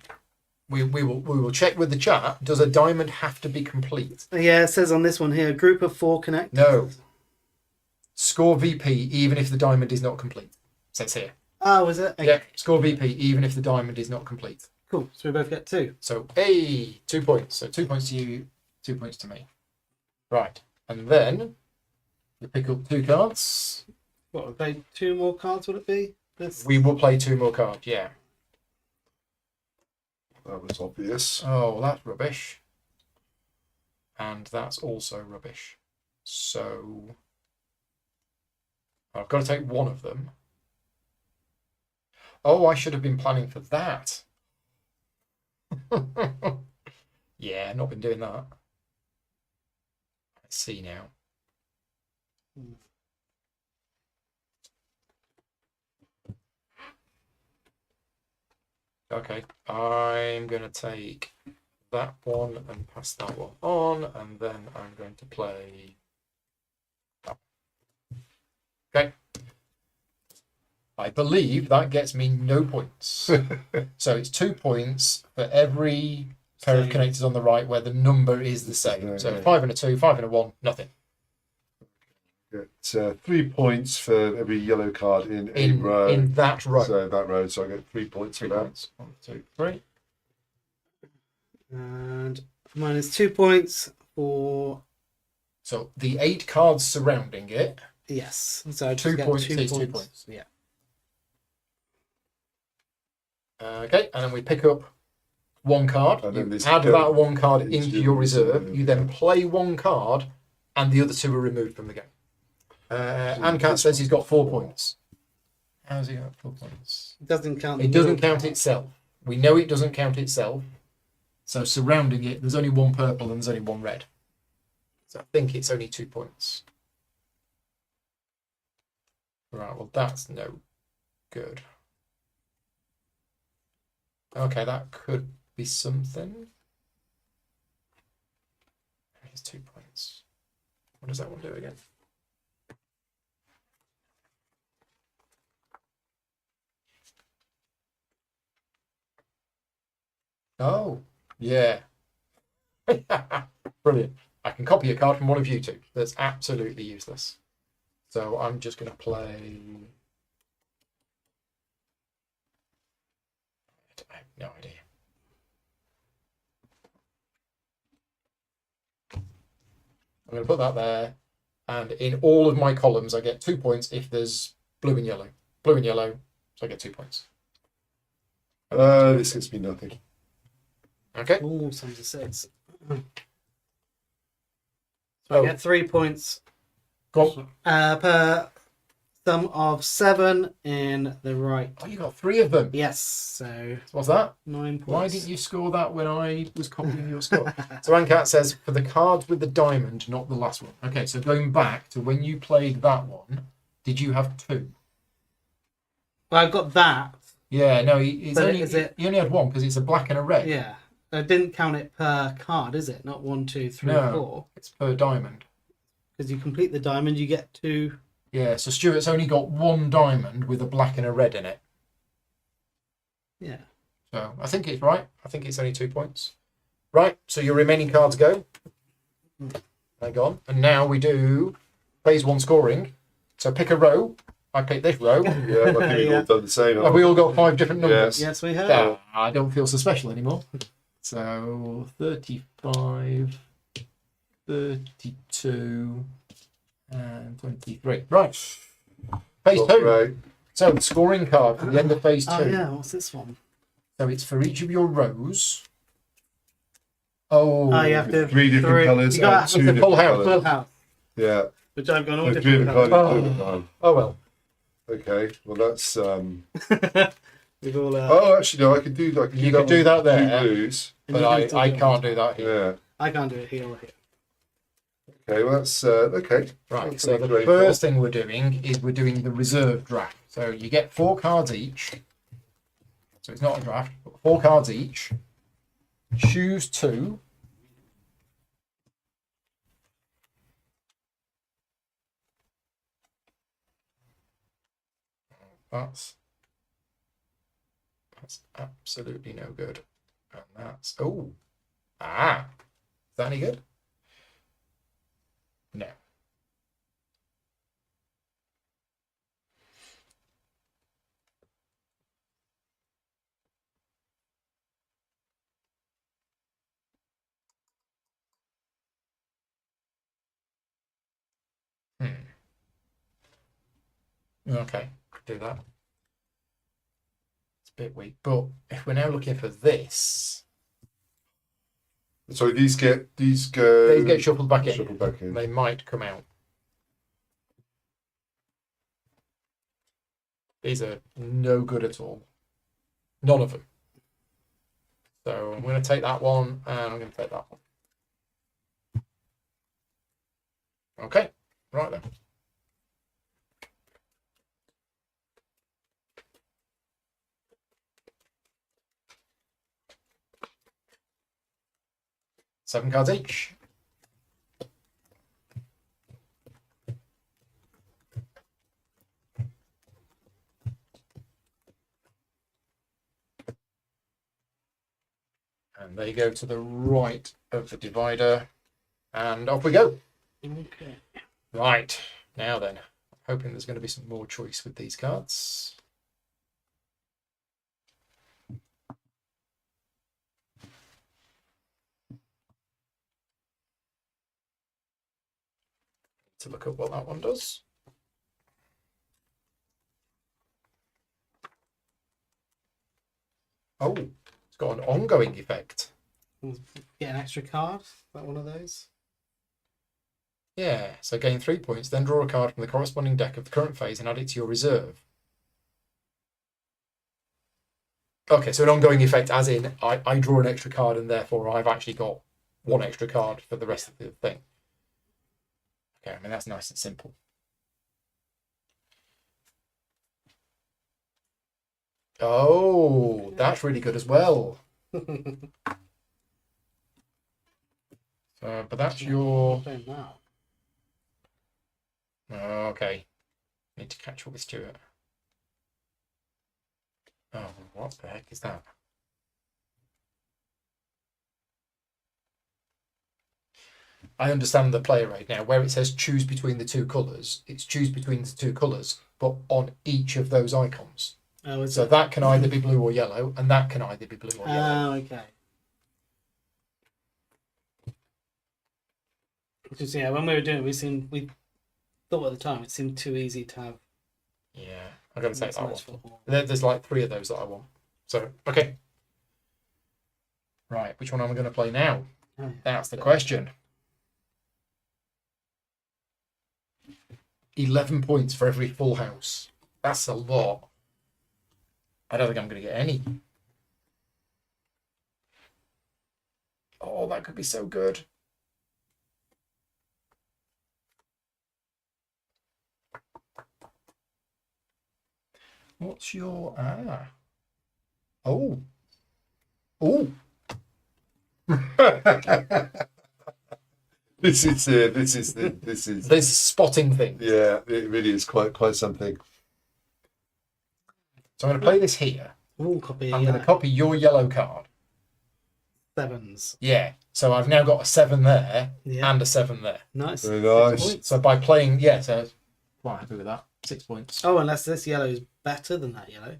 we will check with the chat. Does a diamond have to be complete? Yeah, it says on this one here, group of 4 connectors. No. Score VP even if the diamond is not complete. Says here. Oh, is it? Okay. Yeah, score VP even if the diamond is not complete. Cool. So we both get 2. So 2 points. So 2 points to you, 2 points to me. Right, and then you pick up 2 cards. What, would they 2 more cards, would it be? This? We will play 2 more cards. Yeah. That was obvious. Oh, that's rubbish. And that's also rubbish. So I've got to take one of them. Oh, I should have been planning for that. Yeah, not been doing that. Let's see now. Okay, I'm going to take that one and pass that one on, and then I'm going to play that. Okay. I believe that gets me no points. So it's 2 points for every pair of connectors on the right where the number is the same. So 5 and a 2, 5 and a 1, nothing. Get 3 points for every yellow card in a row. In that row. So that row, so I get 3 points for that. 1, 2, 3. And mine is 2 points for. So the 8 cards surrounding it. Yes. So I 2 just get points 2 is points. 2 points. Yeah. Okay, and then we pick up 1 card. And then You this add goes that 1 card into into your your reserve. reserve. You then play 1 card, and the other 2 are removed from the game. Ancat says he's got 4 points. How's he got 4 points? It doesn't count. It doesn't count itself. We know it doesn't count itself. So surrounding it, there's only 1 purple and there's only 1 red. So I think it's only 2 points. Right, well that's no good. Okay, that could be something. Here's 2 points. What does that one do again? Oh, yeah. Brilliant. I can copy a card from one of you two. That's absolutely useless. So I'm just going to play. I have no idea. I'm going to put that there. And in all of my columns, I get 2 points if there's blue and yellow. Blue and yellow, so I get 2 points. This gets me nothing. Okay. Oh, sums of 6. So I get 3 points Go on. per sum of 7 in the right. Oh, you got 3 of them. Yes, so What's that? 9 points. Why didn't you score that when I was copying your score? So Ancat says, for the cards with the diamond, not the last one. Okay, so going back to when you played that one, did you have 2? Well, I've got that. Yeah, no, he only had 1 because it's a black and a red. Yeah. I didn't count it per card, is it? Not 1, 2, 3, No. 4. It's per diamond. Because you complete the diamond, you get 2. Yeah, so Stuart's only got 1 diamond with a black and a red in it. Yeah. So I think it's right. I think it's only 2 points. Right, so your remaining cards go. They're gone. And now we do phase 1 scoring. So pick a row. I pick this row. Yeah, I think we've all done the same. Have we all got 5 different numbers? Yes, we have. I don't feel so special anymore. So 35, 32, and 23. Right. Phase 2. Right. So the scoring card for the end of phase 2. Oh, yeah. What's this one? So it's for each of your rows. Oh, You have to have 3 different colours You and got 2 it's a full different house. full colours. house, Yeah. which I've gone all 3 different different colours. colours. Oh well. Okay, well that's We've all, oh, actually no, I could do that. You could do that there. Blues. and But you I can I do it can't on do that here. Yeah. I can't do it here or here. Okay, well that's okay. Right, That's so pretty the great. first thing we're doing is we're doing the reserve draft. So you get 4 cards each. So it's not a draft, but 4 cards each. Choose 2. That's absolutely no good. And that's is that any good? No. Okay, do that. It's a bit weak, but if we're now looking for this, So these go. they get shuffled back in. Shuffled back in. They might come out. These are no good at all. None of them. So I'm going to take that one, and I'm going to take that one. Okay, right then. Seven cards each. And they go to the right of the divider. And off we go. Okay. Right, now then. I'm hoping there's going to be some more choice with these cards. To look at what that one does. Oh, it's got an ongoing effect. Get an extra card. Is that one of those? Yeah, so gain 3 points, then draw a card from the corresponding deck of the current phase and add it to your reserve. Okay, so an ongoing effect as in I draw an extra card and therefore I've actually got one extra card for the rest of the thing. Okay, I mean, that's nice and simple. Oh, that's really good as well. But that's your... Okay. Need to catch up with Stuart. Oh, what the heck is that? I understand the player aid now. Where it says choose between the two colours, it's choose between the two colours, but on each of those icons. Oh, so that can either be blue or yellow, and that can either be blue or yellow. Oh, okay. Because yeah, when we were doing it, we thought at the time it seemed too easy to have. Yeah, I got to take that one. Football. There's like 3 of those that I want. So okay, right. Which one am I going to play now? Oh, That's the question. 11 points for every full house. That's a lot. I don't think I'm going to get any. Oh, that could be so good. What's your... Oh. Oh. This is This spotting thing. yeah, it really is quite something. So I'm going to play this here. Ooh, copy. I'm going to copy your yellow card. 7s. Yeah. So I've now got a 7 there and a 7 there. Nice. Very 6 nice. points. So by playing, yeah, so quite happy with that. 6 points. Oh, unless this yellow is better than that yellow.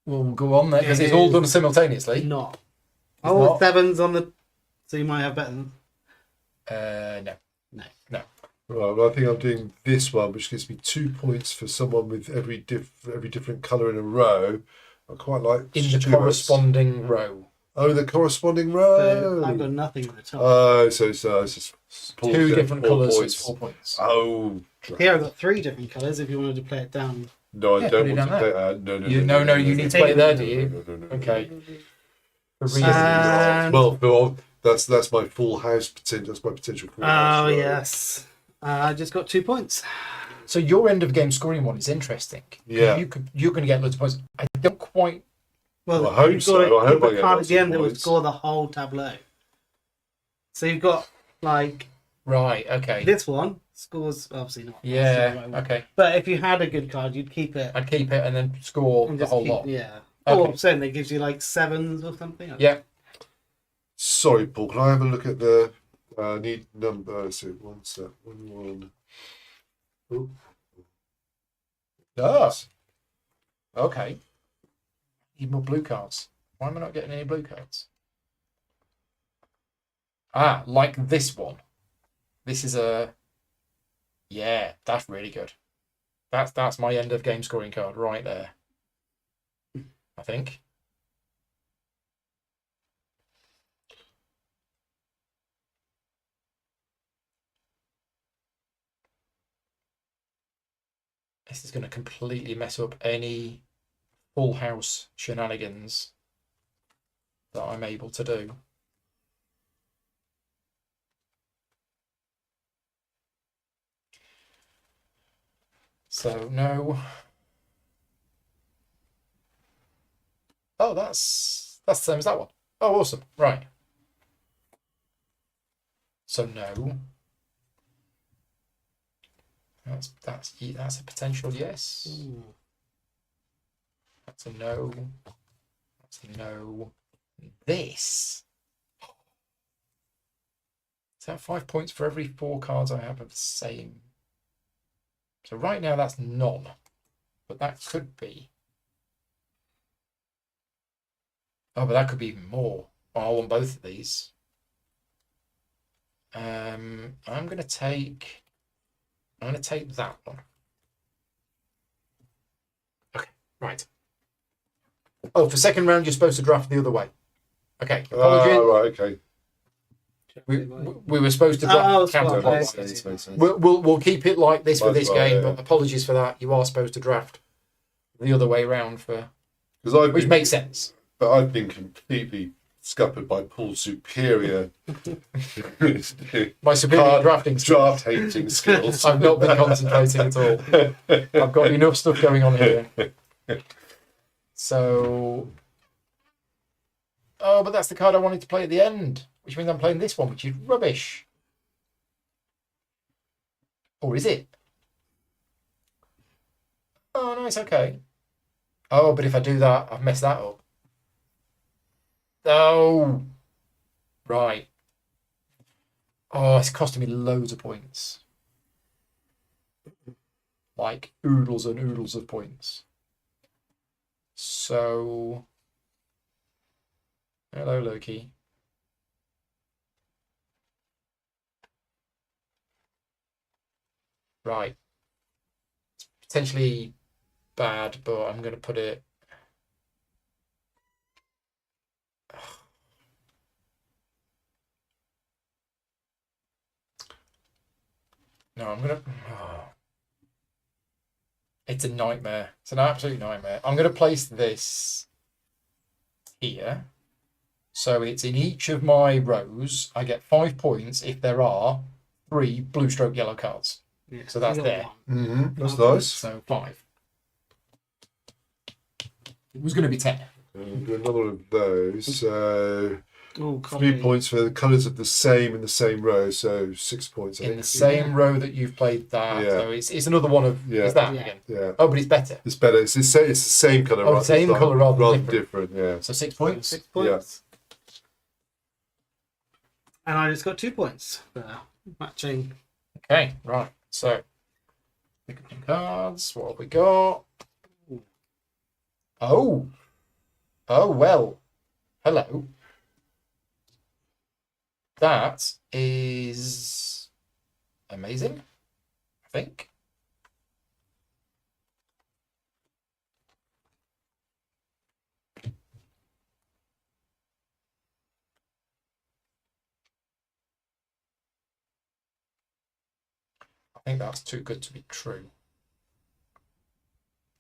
We'll go on there because It it's all is done simultaneously. Not. It's Oh, not. 7s on the. So you might have better than. No. Right, well, I think I'm doing this one, which gives me 2 points for someone with every different colour in a row. I quite like In the Stuart's. corresponding row. Oh, the corresponding So row. I've got nothing at the top. Oh, so it's just pulls 2 down different 4 colours, so points. it's 4 points. Oh, Here I've got 3 different colours if you wanted to play it down. no, I Yeah, don't put it want to down play. No, you need to play it there, do you? No. Okay. For reasons. And- Well, that's my full house potential. That's my potential full house. Oh, row. yes. I just got 2 points. So your end of game scoring one is interesting. Yeah. You're going to get loads of points. I don't quite... Well, I hope you've so. got I hope I a get card lots at the of end that would points. score the whole tableau. So you've got like Right, okay. this one scores obviously not. Yeah, okay. But if you had a good card, you'd keep it I'd keep it and then score and the just whole keep, lot. yeah. Okay. Or I'm saying that gives you like 7s or something. Yeah. Sorry, Paul. Can I have a look at the need number? So one sec. One. Oh, Ah. Okay. Need more blue cards. Why am I not getting any blue cards? Ah, like this one. This is a... Yeah, that's really good. That's my end of game scoring card right there. I think. This is going to completely mess up any full house shenanigans that I'm able to do. So no. Oh, that's the same as that one. Oh, awesome. Right. So no. That's a potential yes. That's a no. That's a no. This. Is that 5 points for every 4 cards I have of the same? So right now that's none, but that could be. Oh, but that could be even more. Oh, I want both of these. I'm gonna take that one. Okay, right. Oh, for second round you're supposed to draft the other way. Okay, apologies. Right, okay. We were supposed to draft counterclockwise. We'll keep it like this for this game, but apologies for that. You are supposed to draft the other way round which makes sense. But I've been completely scuppered by Paul's superior My superior drafting skills. draft hating skills. I've not been concentrating at all. I've got enough stuff going on here. So, oh, but that's the card I wanted to play at the end, which means I'm playing this one, which is rubbish. Or is it? Oh, no, it's okay. Oh, but if I do that, I've messed that up. Oh, right. Oh, it's costing me loads of points. Like oodles and oodles of points. So, hello, Loki. Right. It's potentially bad, but I'm going to put it. No, I'm going to. It's a nightmare. It's an absolute nightmare. I'm going to place this here. So it's in each of my rows. I get 5 points if there are 3 blue stroke yellow cards. Yeah, So that's there. That's nice. So 5. It was going to be 10. Do another of those. So Oh, 3 points for the colours of the same in the same row. So 6 points. I In think. the same row that you've played that. Yeah. So it's another one of. Yeah. Is that Yeah. again? Yeah. Oh, but it's better. It's better. It's the same colour. Oh, same colour rather than different. Yeah. So 6 points. 6 points. And I just got 2 points for matching. Okay, right. So, pick up some cards. What have we got? Oh. Oh, well. Hello. That is amazing, I think. I think that's too good to be true.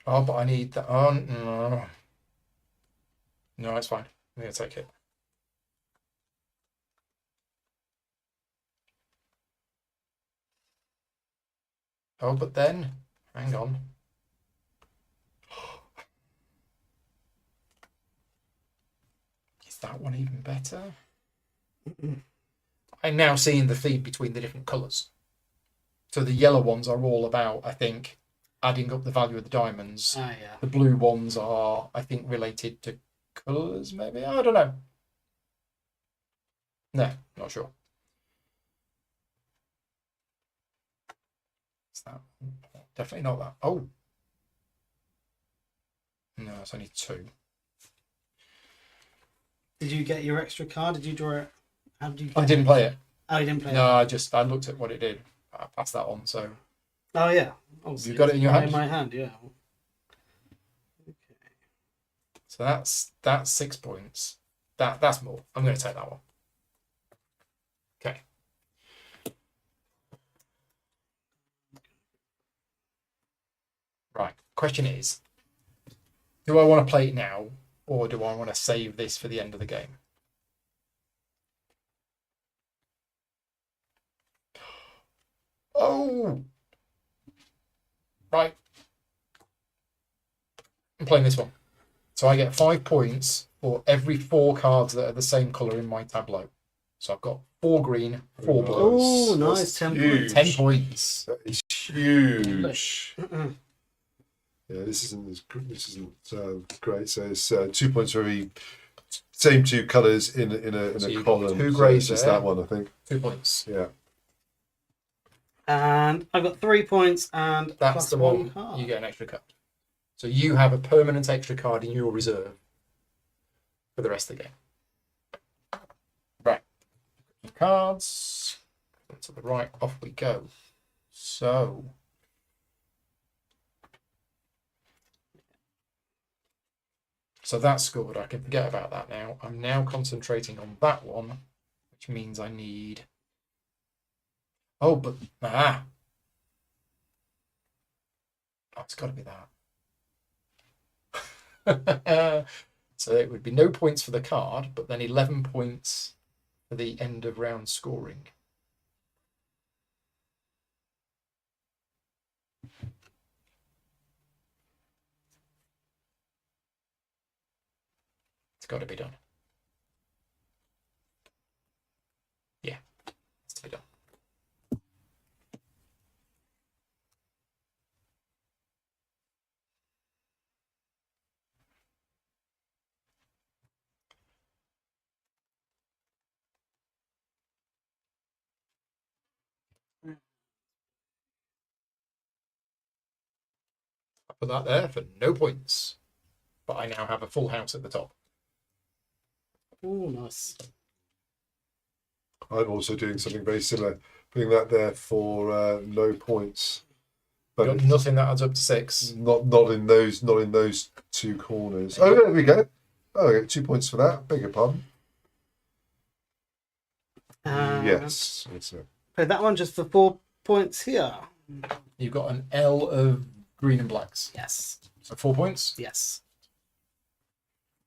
Oh, but I need that. Oh, no. No, it's fine. I'm going to take it. Oh, but then, hang on. Is that one even better? I'm now seeing the feed between the different colours. So the yellow ones are all about, I think, adding up the value of the diamonds. Ah, yeah. The blue ones are, I think, related to colours, maybe? I don't know. No, not sure. Is that definitely not that? Oh. No, it's only 2. Did you get your extra card? Did you draw it? How did you? I didn't play it. Oh, you didn't play No, it. I looked at what it did. I passed that on, so. Oh yeah. Obviously, You got it in your it's hand? In my hand, yeah. Okay. So that's 6 points. That's more. I'm going to take that one. Okay. Right. Question is, do I want to play it now, or do I want to save this for the end of the game? Oh. Right. I'm playing this one. So I get 5 points for every 4 cards that are the same colour in my tableau. So I've got 4 green, 4 blue. Oh, nice. That's 10 huge. points. 10 points. That is huge. Mm-mm. Yeah, this isn't great. So it's 2 points for every same 2 colours in So a you've got column. 2 So greys it's just there. that one, I think. 2 points. Yeah. And I've got 3 points and That's plus the 1 one. card. You get an extra card. So you have a permanent extra card in your reserve for the rest of the game. Right. Cards. To the right. Off we go. So. So that's scored. I can forget about that now. I'm now concentrating on that one, which means I need. Oh, but oh, it's got to be that. So it would be no points for the card, but then 11 points for the end of round scoring. It's got to be done. Yeah, it's to be done. I put that there for no points, but I now have a full house at the top. Oh, nice. I'm also doing something very similar, putting that there for no points. But Got nothing that adds up to 6. not in those 2 corners. Oh, there we go. Oh, I get 2 points for that. Beg your pardon. Yes. Play that one just for 4 points here. You've got an L of green and blacks. Yes. So 4 points. Yes.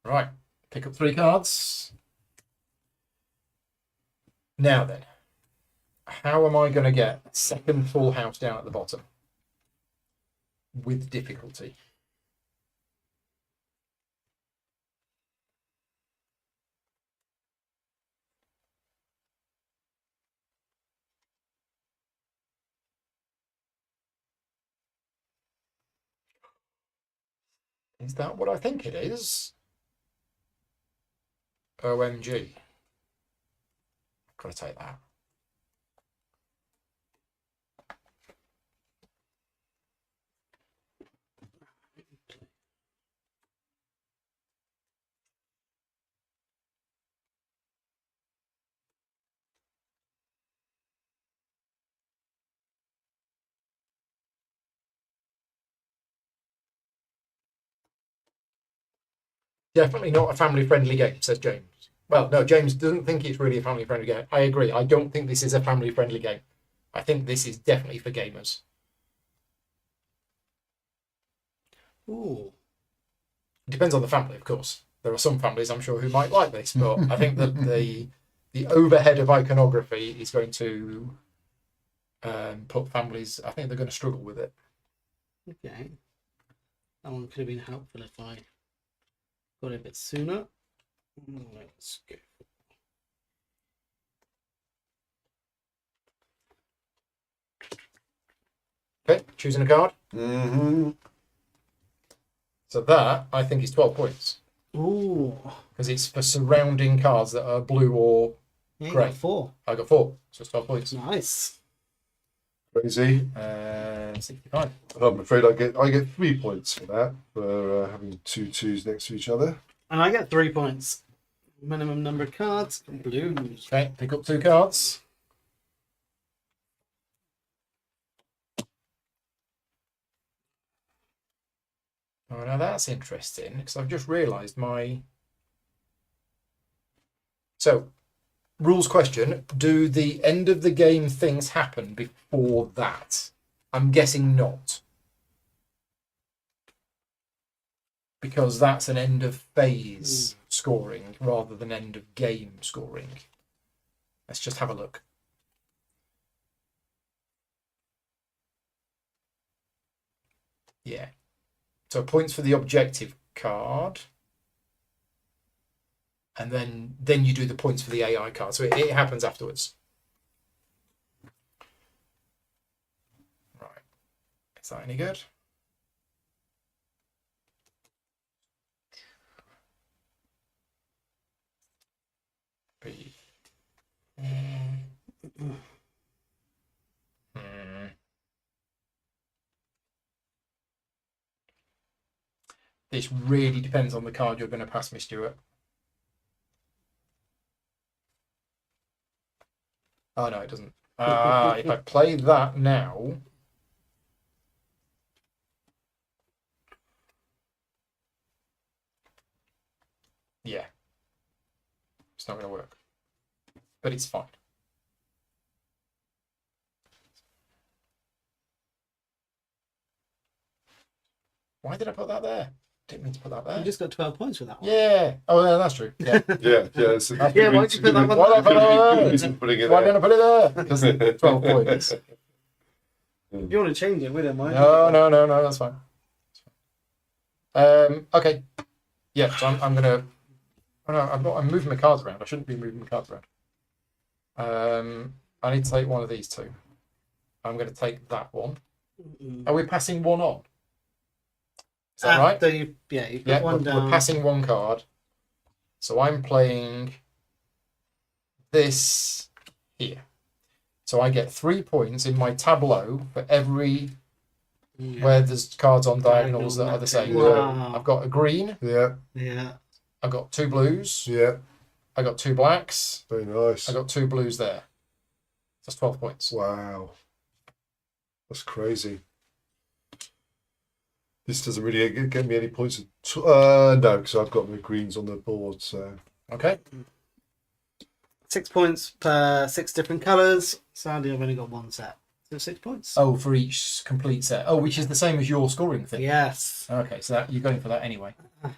Right. Pick up 3 cards. Now then, how am I going to get a second full house down at the bottom? With difficulty. Is that what I think it is? OMG. Gotta take that. Definitely not a family-friendly game, says James. Well, no, James doesn't think it's really a family-friendly game. I agree. I don't think this is a family-friendly game. I think this is definitely for gamers. Ooh. It depends on the family, of course. There are some families, I'm sure, who might like this, but I think that the overhead of iconography is going to put families. I think they're going to struggle with it. Okay. That one could have been helpful if I got it a bit sooner. Let's go. Okay, choosing a card. Mm-hmm. So that, I think, is 12 points. Ooh. Because it's for surrounding cards that are blue or Yeah, you grey. got 4. I got 4, so it's 12 points. Nice. Crazy. 65. I'm afraid I get 3 points for that, for having 2 2s next to each other. And I get 3 points. Minimum number of cards. Blues. Okay, pick up 2 cards. Oh, now that's interesting, because I've just realised my... So, rules question, do the end of the game things happen before that? I'm guessing not. Because that's an end of phase scoring rather than end of game scoring. Let's just have a look. Yeah. So points for the objective card. And then you do the points for the AI card. So it happens afterwards. Right. Is that any good? B. This really depends on the card you're going to pass me, Stuart. Oh, no, it doesn't. If I play that now... Yeah. It's not going to work. But it's fine. Why did I put that there? Didn't mean to put that there. You just got 12 points for that one. Yeah. Oh, yeah, that's true. Yeah. Yeah. Yeah, why'd you put that one Why Why didn't I put it there? Because 12 points. If you want to change it, we don't mind. No, that's fine. Okay. Yeah, so I'm gonna. Oh no, I'm moving my cards around. I shouldn't be moving my cards around. I need to take one of these two. I'm going to take that one. Are we passing one on? Is that right? You put one down. We're passing one card. So I'm playing this here. So I get 3 points in my tableau for every where there's cards on diagonals that are the same. Wow. I've got a green. Yeah. I've got 2 blues. Yeah. I got 2 blacks. Very nice. I got 2 blues there. That's 12 points. Wow. That's crazy. This doesn't really get me any points. No, because I've got my greens on the board. So Okay. 6 points per 6 different colours. Sadly, I've only got one set. So 6 points. Oh, for each complete set. Oh, which is the same as your scoring thing. Yes. Okay, so you're going for that anyway. Wow.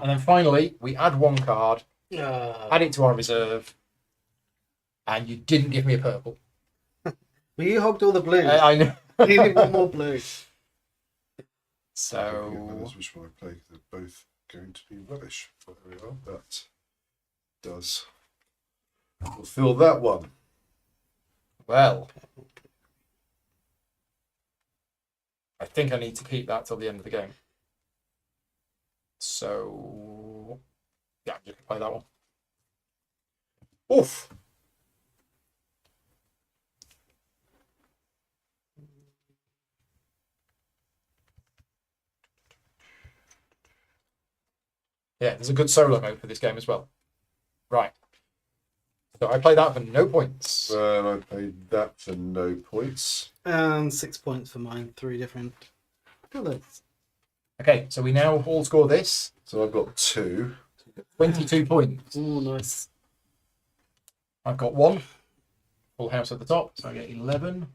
And then finally, we add one card, add it to our reserve, and you didn't give me a purple. Well, you hogged all the blues. I know. You need one more blue. So which one I play? They're both going to be rubbish. Very well. That does fulfill that one. well, I think I need to keep that till the end of the game. So yeah, I'm just gonna play that one. Oof. Yeah, there's a good solo mode for this game as well. Right. So I play that for no points. And I played that for no points. And 6 points for mine. 3 different colours. Okay, so we now all score this. So I've got 2. 22 points. Oh, nice. I've got 1. Full house at the top, so I get 11.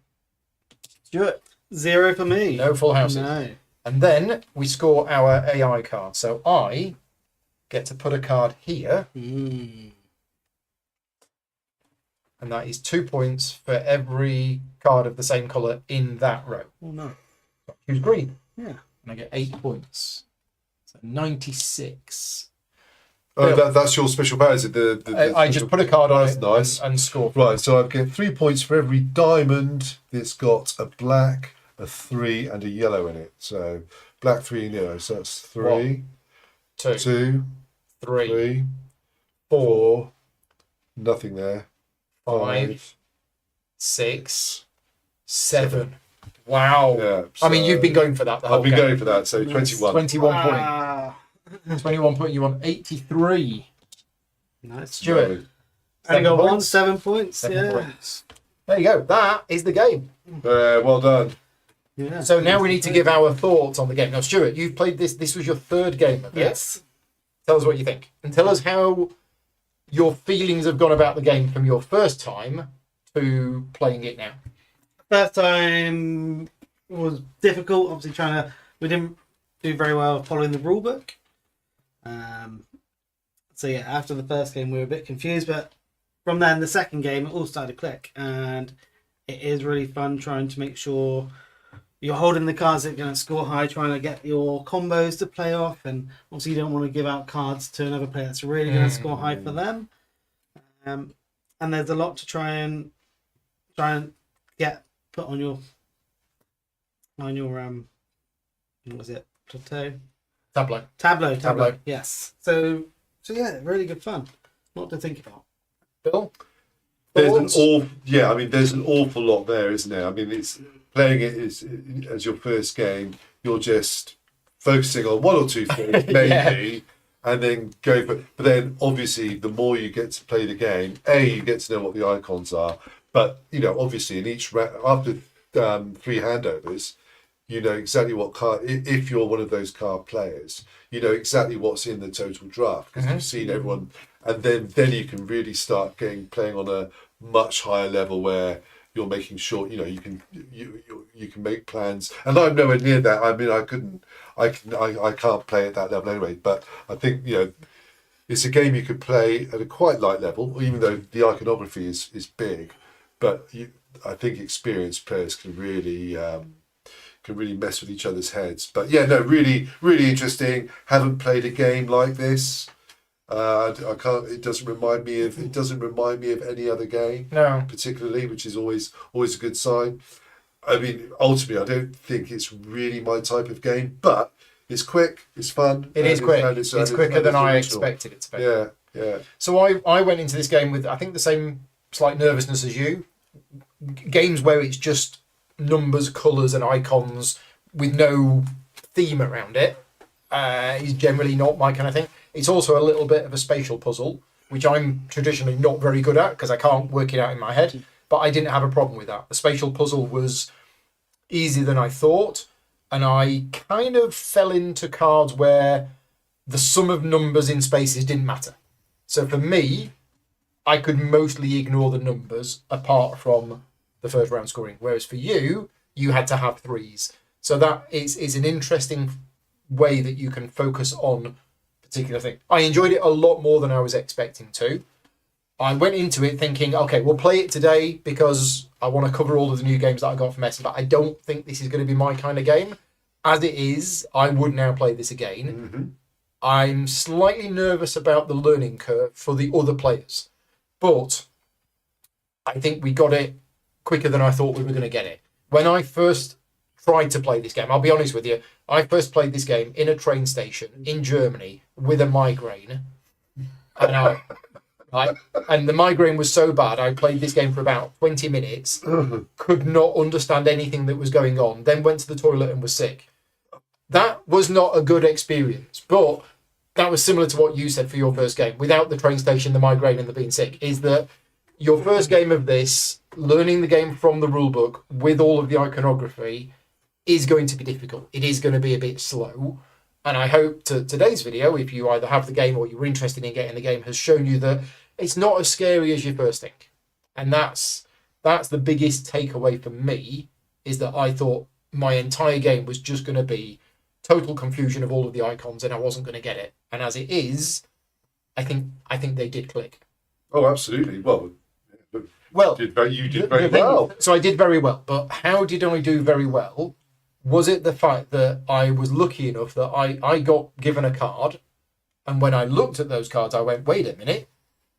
Stuart, 0 for me. no full houses. No. And then we score our AI card. So I get to put a card here, and that is 2 points for every card of the same colour in that row. Oh, no. Choose green. Yeah. And I get 8 points. So 96. Oh, Bill. that's your special power, is it? I just put a card on That's it nice. and score. Right, so I get 3 points for every diamond that's got a black, a 3, and a yellow in it. So black, 3, and yellow. So that's 3, 2, 2, 3, 3, 4, 4, nothing there. 5, 6, 7. Wow. Yeah, I mean, you've been going for that the whole I've been game. going for that, so 21. 21 point. Ah. 21 point. You want 83. Nice. Stuart. Lovely. I got 1, points. 7 points. 7 yeah. points. There you go. That is the game. Well done. Yeah. So now we need to give our thoughts on the game. Now, Stuart, you've played this. This was your 3rd game of it. Yes. Tell us what you think. And tell us how your feelings have gone about the game from your first time to playing it now. First time was difficult. Obviously, we didn't do very well following the rule book. So yeah, after the first game, we were a bit confused, but from then, the second game, it all started to click, and it is really fun trying to make sure you're holding the cards that are going to score high, trying to get your combos to play off, and obviously you don't want to give out cards to another player that's really going to score high for them. And there's a lot to try and get put on your what was it, plateau? Tableau. Yes. So yeah, really good fun. Lot to think about. Bill? There's an awful lot there, isn't there? I mean, it's playing it as your first game. You're just focusing on one or two things, maybe, and then go for. But then, obviously, the more you get to play the game, you get to know what the icons are. But obviously, in each after 3 handovers, you know exactly what card. If you're one of those card players, you know exactly what's in the total draft because you've seen everyone, and then you can really start playing on a much higher level where you're making sure you can make plans. And I'm nowhere near that. I mean, I can't play at that level anyway. But I think it's a game you could play at a quite light level, even though the iconography is big. But I think experienced players can really mess with each other's heads. But yeah, no, really, really interesting. Haven't played a game like this. I can't. It doesn't remind me of any other game, No. particularly, which is always a good sign. I mean, ultimately, I don't think it's really my type of game, but it's quick, it's fun. It is quick. It's quicker than I original. expected it to be. Yeah. So I went into this game with, I think, the same slight nervousness as you. Games where it's just numbers, colours and icons with no theme around it is generally not my kind of thing. It's also a little bit of a spatial puzzle, which I'm traditionally not very good at because I can't work it out in my head, but I didn't have a problem with that. The spatial puzzle was easier than I thought, and I kind of fell into cards where the sum of numbers in spaces didn't matter. So for me, I could mostly ignore the numbers apart from the first round scoring, whereas for you, you had to have 3s. So that is an interesting way that you can focus on particular thing. I enjoyed it a lot more than I was expecting to. I went into it thinking, okay, we'll play it today because I want to cover all of the new games that I got from Essen, but I don't think this is going to be my kind of game. As it is, I would now play this again. Mm-hmm. I'm slightly nervous about the learning curve for the other players, but I think we got it quicker than I thought we were going to get it. When I first tried to play this game, I'll be honest with you, I first played this game in a train station in Germany with a migraine. And the migraine was so bad, I played this game for about 20 minutes, could not understand anything that was going on, then went to the toilet and was sick. That was not a good experience, but that was similar to what you said for your first game. Without the train station, the migraine and the being sick, is that your first game of this, learning the game from the rulebook with all of the iconography, is going to be difficult. It is going to be a bit slow. And I hope today's video, if you either have the game or you're interested in getting the game, has shown you that it's not as scary as you first think. And that's the biggest takeaway for me, is that I thought my entire game was just going to be total confusion of all of the icons and I wasn't going to get it. And as it is, I think they did click. Oh, absolutely. Well, you did very well. So I did very well. But how did I do very well? Was it the fact that I was lucky enough that I got given a card, and when I looked at those cards, I went, wait a minute,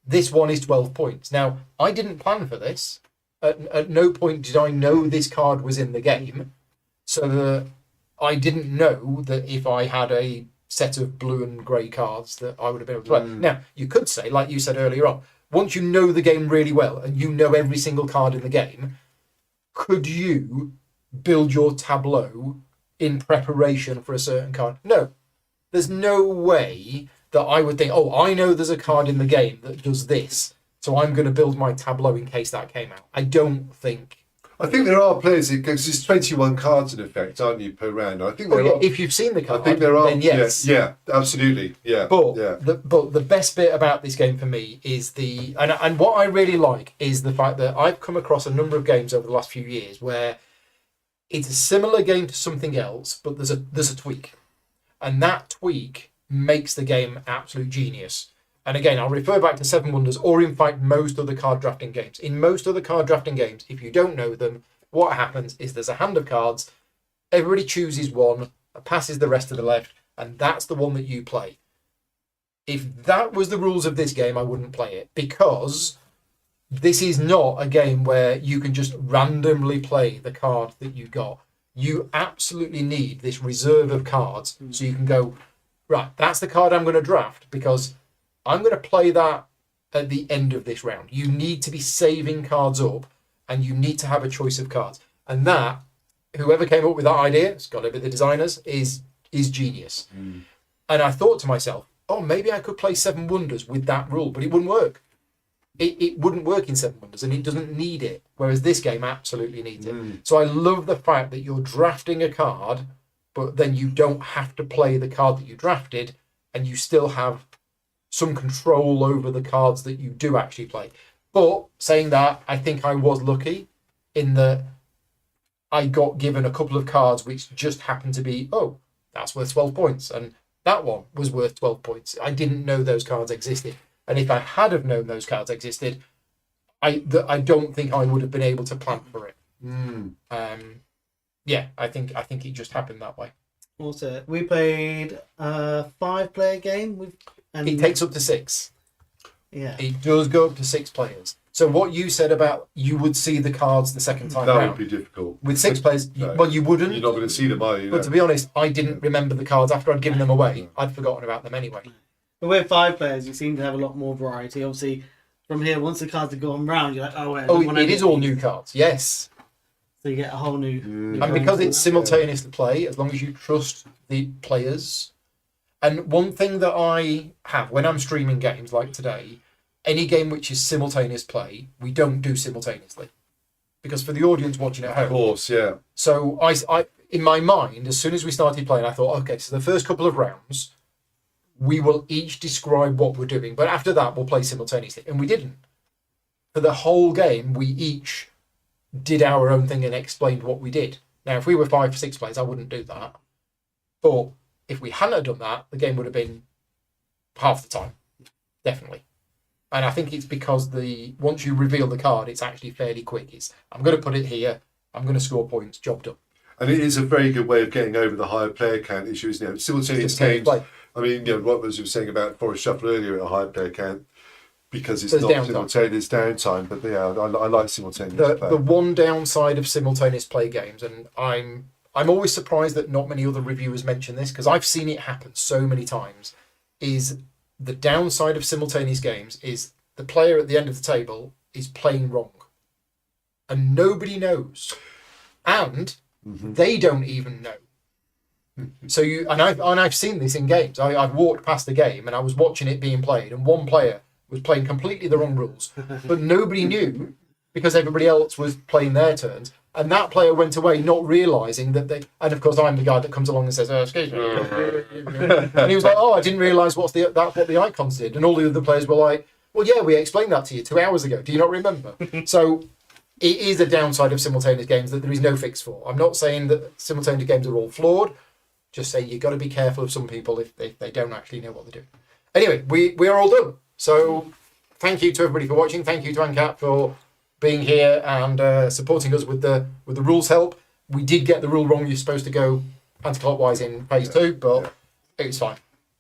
this one is 12 points. Now, I didn't plan for this. At no point did I know this card was in the game, so that I didn't know that if I had a set of blue and grey cards that I would have been able to play. Now, you could say, like you said earlier on, once you know the game really well and you know every single card in the game, could you build your tableau in preparation for a certain card? No. There's no way that I would think, oh, I know there's a card in the game that does this, so I'm going to build my tableau in case that came out. I don't think. I think there are players, because there's 21 cards in effect, aren't you, per round? I think there are. If you've seen the card, I think there are. Then yes. Yeah, absolutely. Yeah. But yeah. the best bit about this game for me is and what I really like is the fact that I've come across a number of games over the last few years where it's a similar game to something else, but there's a tweak, and that tweak makes the game absolute genius. And again, I'll refer back to Seven Wonders, or in fact most other card drafting games. In most other card drafting games, if you don't know them, what happens is there's a hand of cards, Everybody chooses one, passes the rest to the left, and that's the one that you play. If that was the rules of this game, I wouldn't play it, because this is not a game where you can just randomly play the card that you got. You absolutely need this reserve of cards so you can go, right, that's the card I'm going to draft because I'm going to play that at the end of this round. You need to be saving cards up and you need to have a choice of cards. And that, whoever came up with that idea, it's got to be the designers, is genius. And I thought to myself, oh, maybe I could play Seven Wonders with that rule, but it wouldn't work. It wouldn't work in Seven Wonders, and it doesn't need it, whereas this game absolutely needs it. So I love the fact that you're drafting a card, but then you don't have to play the card that you drafted, and you still have some control over the cards that you do actually play. But saying that, I think I was lucky in that I got given a couple of cards which just happened to be, oh, that's worth 12 points, and that one was worth 12 points. I didn't know those cards existed. And if I had have known those cards existed, I don't think I would have been able to plan for it. Yeah, I think it just happened that way. Also, we played a 5-player game. It takes up to 6. Yeah. It does go up to 6 players. So what you said about you would see the cards the second time That round. would be difficult. With 6 players, No. well, you wouldn't. You're not going to see them, are you? But to be honest, I didn't remember the cards after I'd given them away. I'd forgotten about them anyway. But with 5 players, you seem to have a lot more variety. Obviously, from here, once the cards have gone round, you're like, oh, wait. Oh, it is all new cards, yes. So you get a whole new... And because it's simultaneous to play, as long as you trust the players. And one thing that I have when I'm streaming games like today, any game which is simultaneous play, we don't do simultaneously. Because for the audience watching at home... Of course, yeah. So I in my mind, as soon as we started playing, I thought, okay, so the first couple of rounds, we will each describe what we're doing. But after that, we'll play simultaneously. And we didn't. For the whole game, we each did our own thing and explained what we did. Now, if we were 5 or 6 players, I wouldn't do that. But if we hadn't done that, the game would have been half the time. Definitely. And I think it's because once you reveal the card, it's actually fairly quick. I'm going to put it here. I'm going to score points. Job done. And it is a very good way of getting over the higher player count issue, isn't it? Simultaneous games. Play. I mean, what was you saying about Forest Shuffle earlier at a higher player count? Because it's There's not downtime. simultaneous downtime, but yeah, I like simultaneous play. The one downside of simultaneous play games, and I'm always surprised that not many other reviewers mention this because I've seen it happen so many times, is the downside of simultaneous games is the player at the end of the table is playing wrong. And nobody knows. And they don't even know. So I've seen this in games. I've walked past the game and I was watching it being played, and one player was playing completely the wrong rules, but nobody knew because everybody else was playing their turns, and that player went away not realising that they. And of course, I'm the guy that comes along and says, "Oh, excuse me," and he was like, "Oh, I didn't realise that's what the icons did," and all the other players were like, "Well, yeah, we explained that to you 2 hours ago. Do you not remember?" So it is a downside of simultaneous games that there is no fix for. I'm not saying that simultaneous games are all flawed. Just say you've got to be careful of some people if they don't actually know what they're doing. Anyway, we are all done. So thank you to everybody for watching. Thank you to ANCAP for being here and supporting us with the rules help. We did get the rule wrong. You're supposed to go anti-clockwise in phase 2, but it was fine.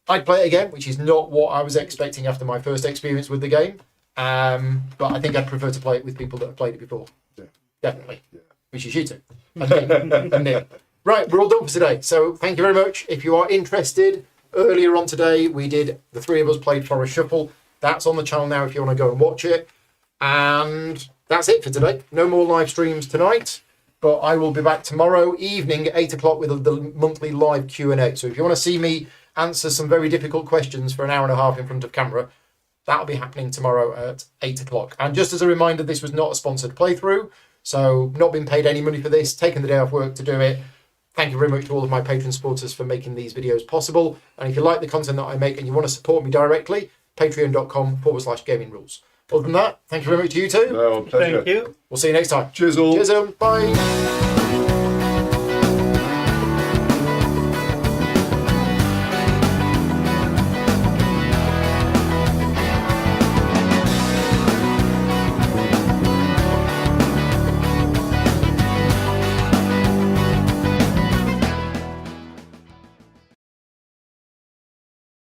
I'd play it again, which is not what I was expecting after my first experience with the game. But I think I'd prefer to play it with people that have played it before. Yeah. Definitely. Yeah. Which is you two. And Neil. Right, we're all done for today. So thank you very much. If you are interested, earlier on today, the 3 of us played Forest Shuffle. That's on the channel now if you want to go and watch it. And that's it for today. No more live streams tonight. But I will be back tomorrow evening at 8 o'clock with the monthly live Q&A. So if you want to see me answer some very difficult questions for an hour and a half in front of camera, that'll be happening tomorrow at 8 o'clock. And just as a reminder, this was not a sponsored playthrough. So not been paid any money for this, taken the day off work to do it. Thank you very much to all of my Patreon supporters for making these videos possible. And if you like the content that I make and you want to support me directly, patreon.com/gaming rules. Other than that, thank you very much to you two. No, pleasure. Thank you. We'll see you next time. Cheers all. Cheers, bye.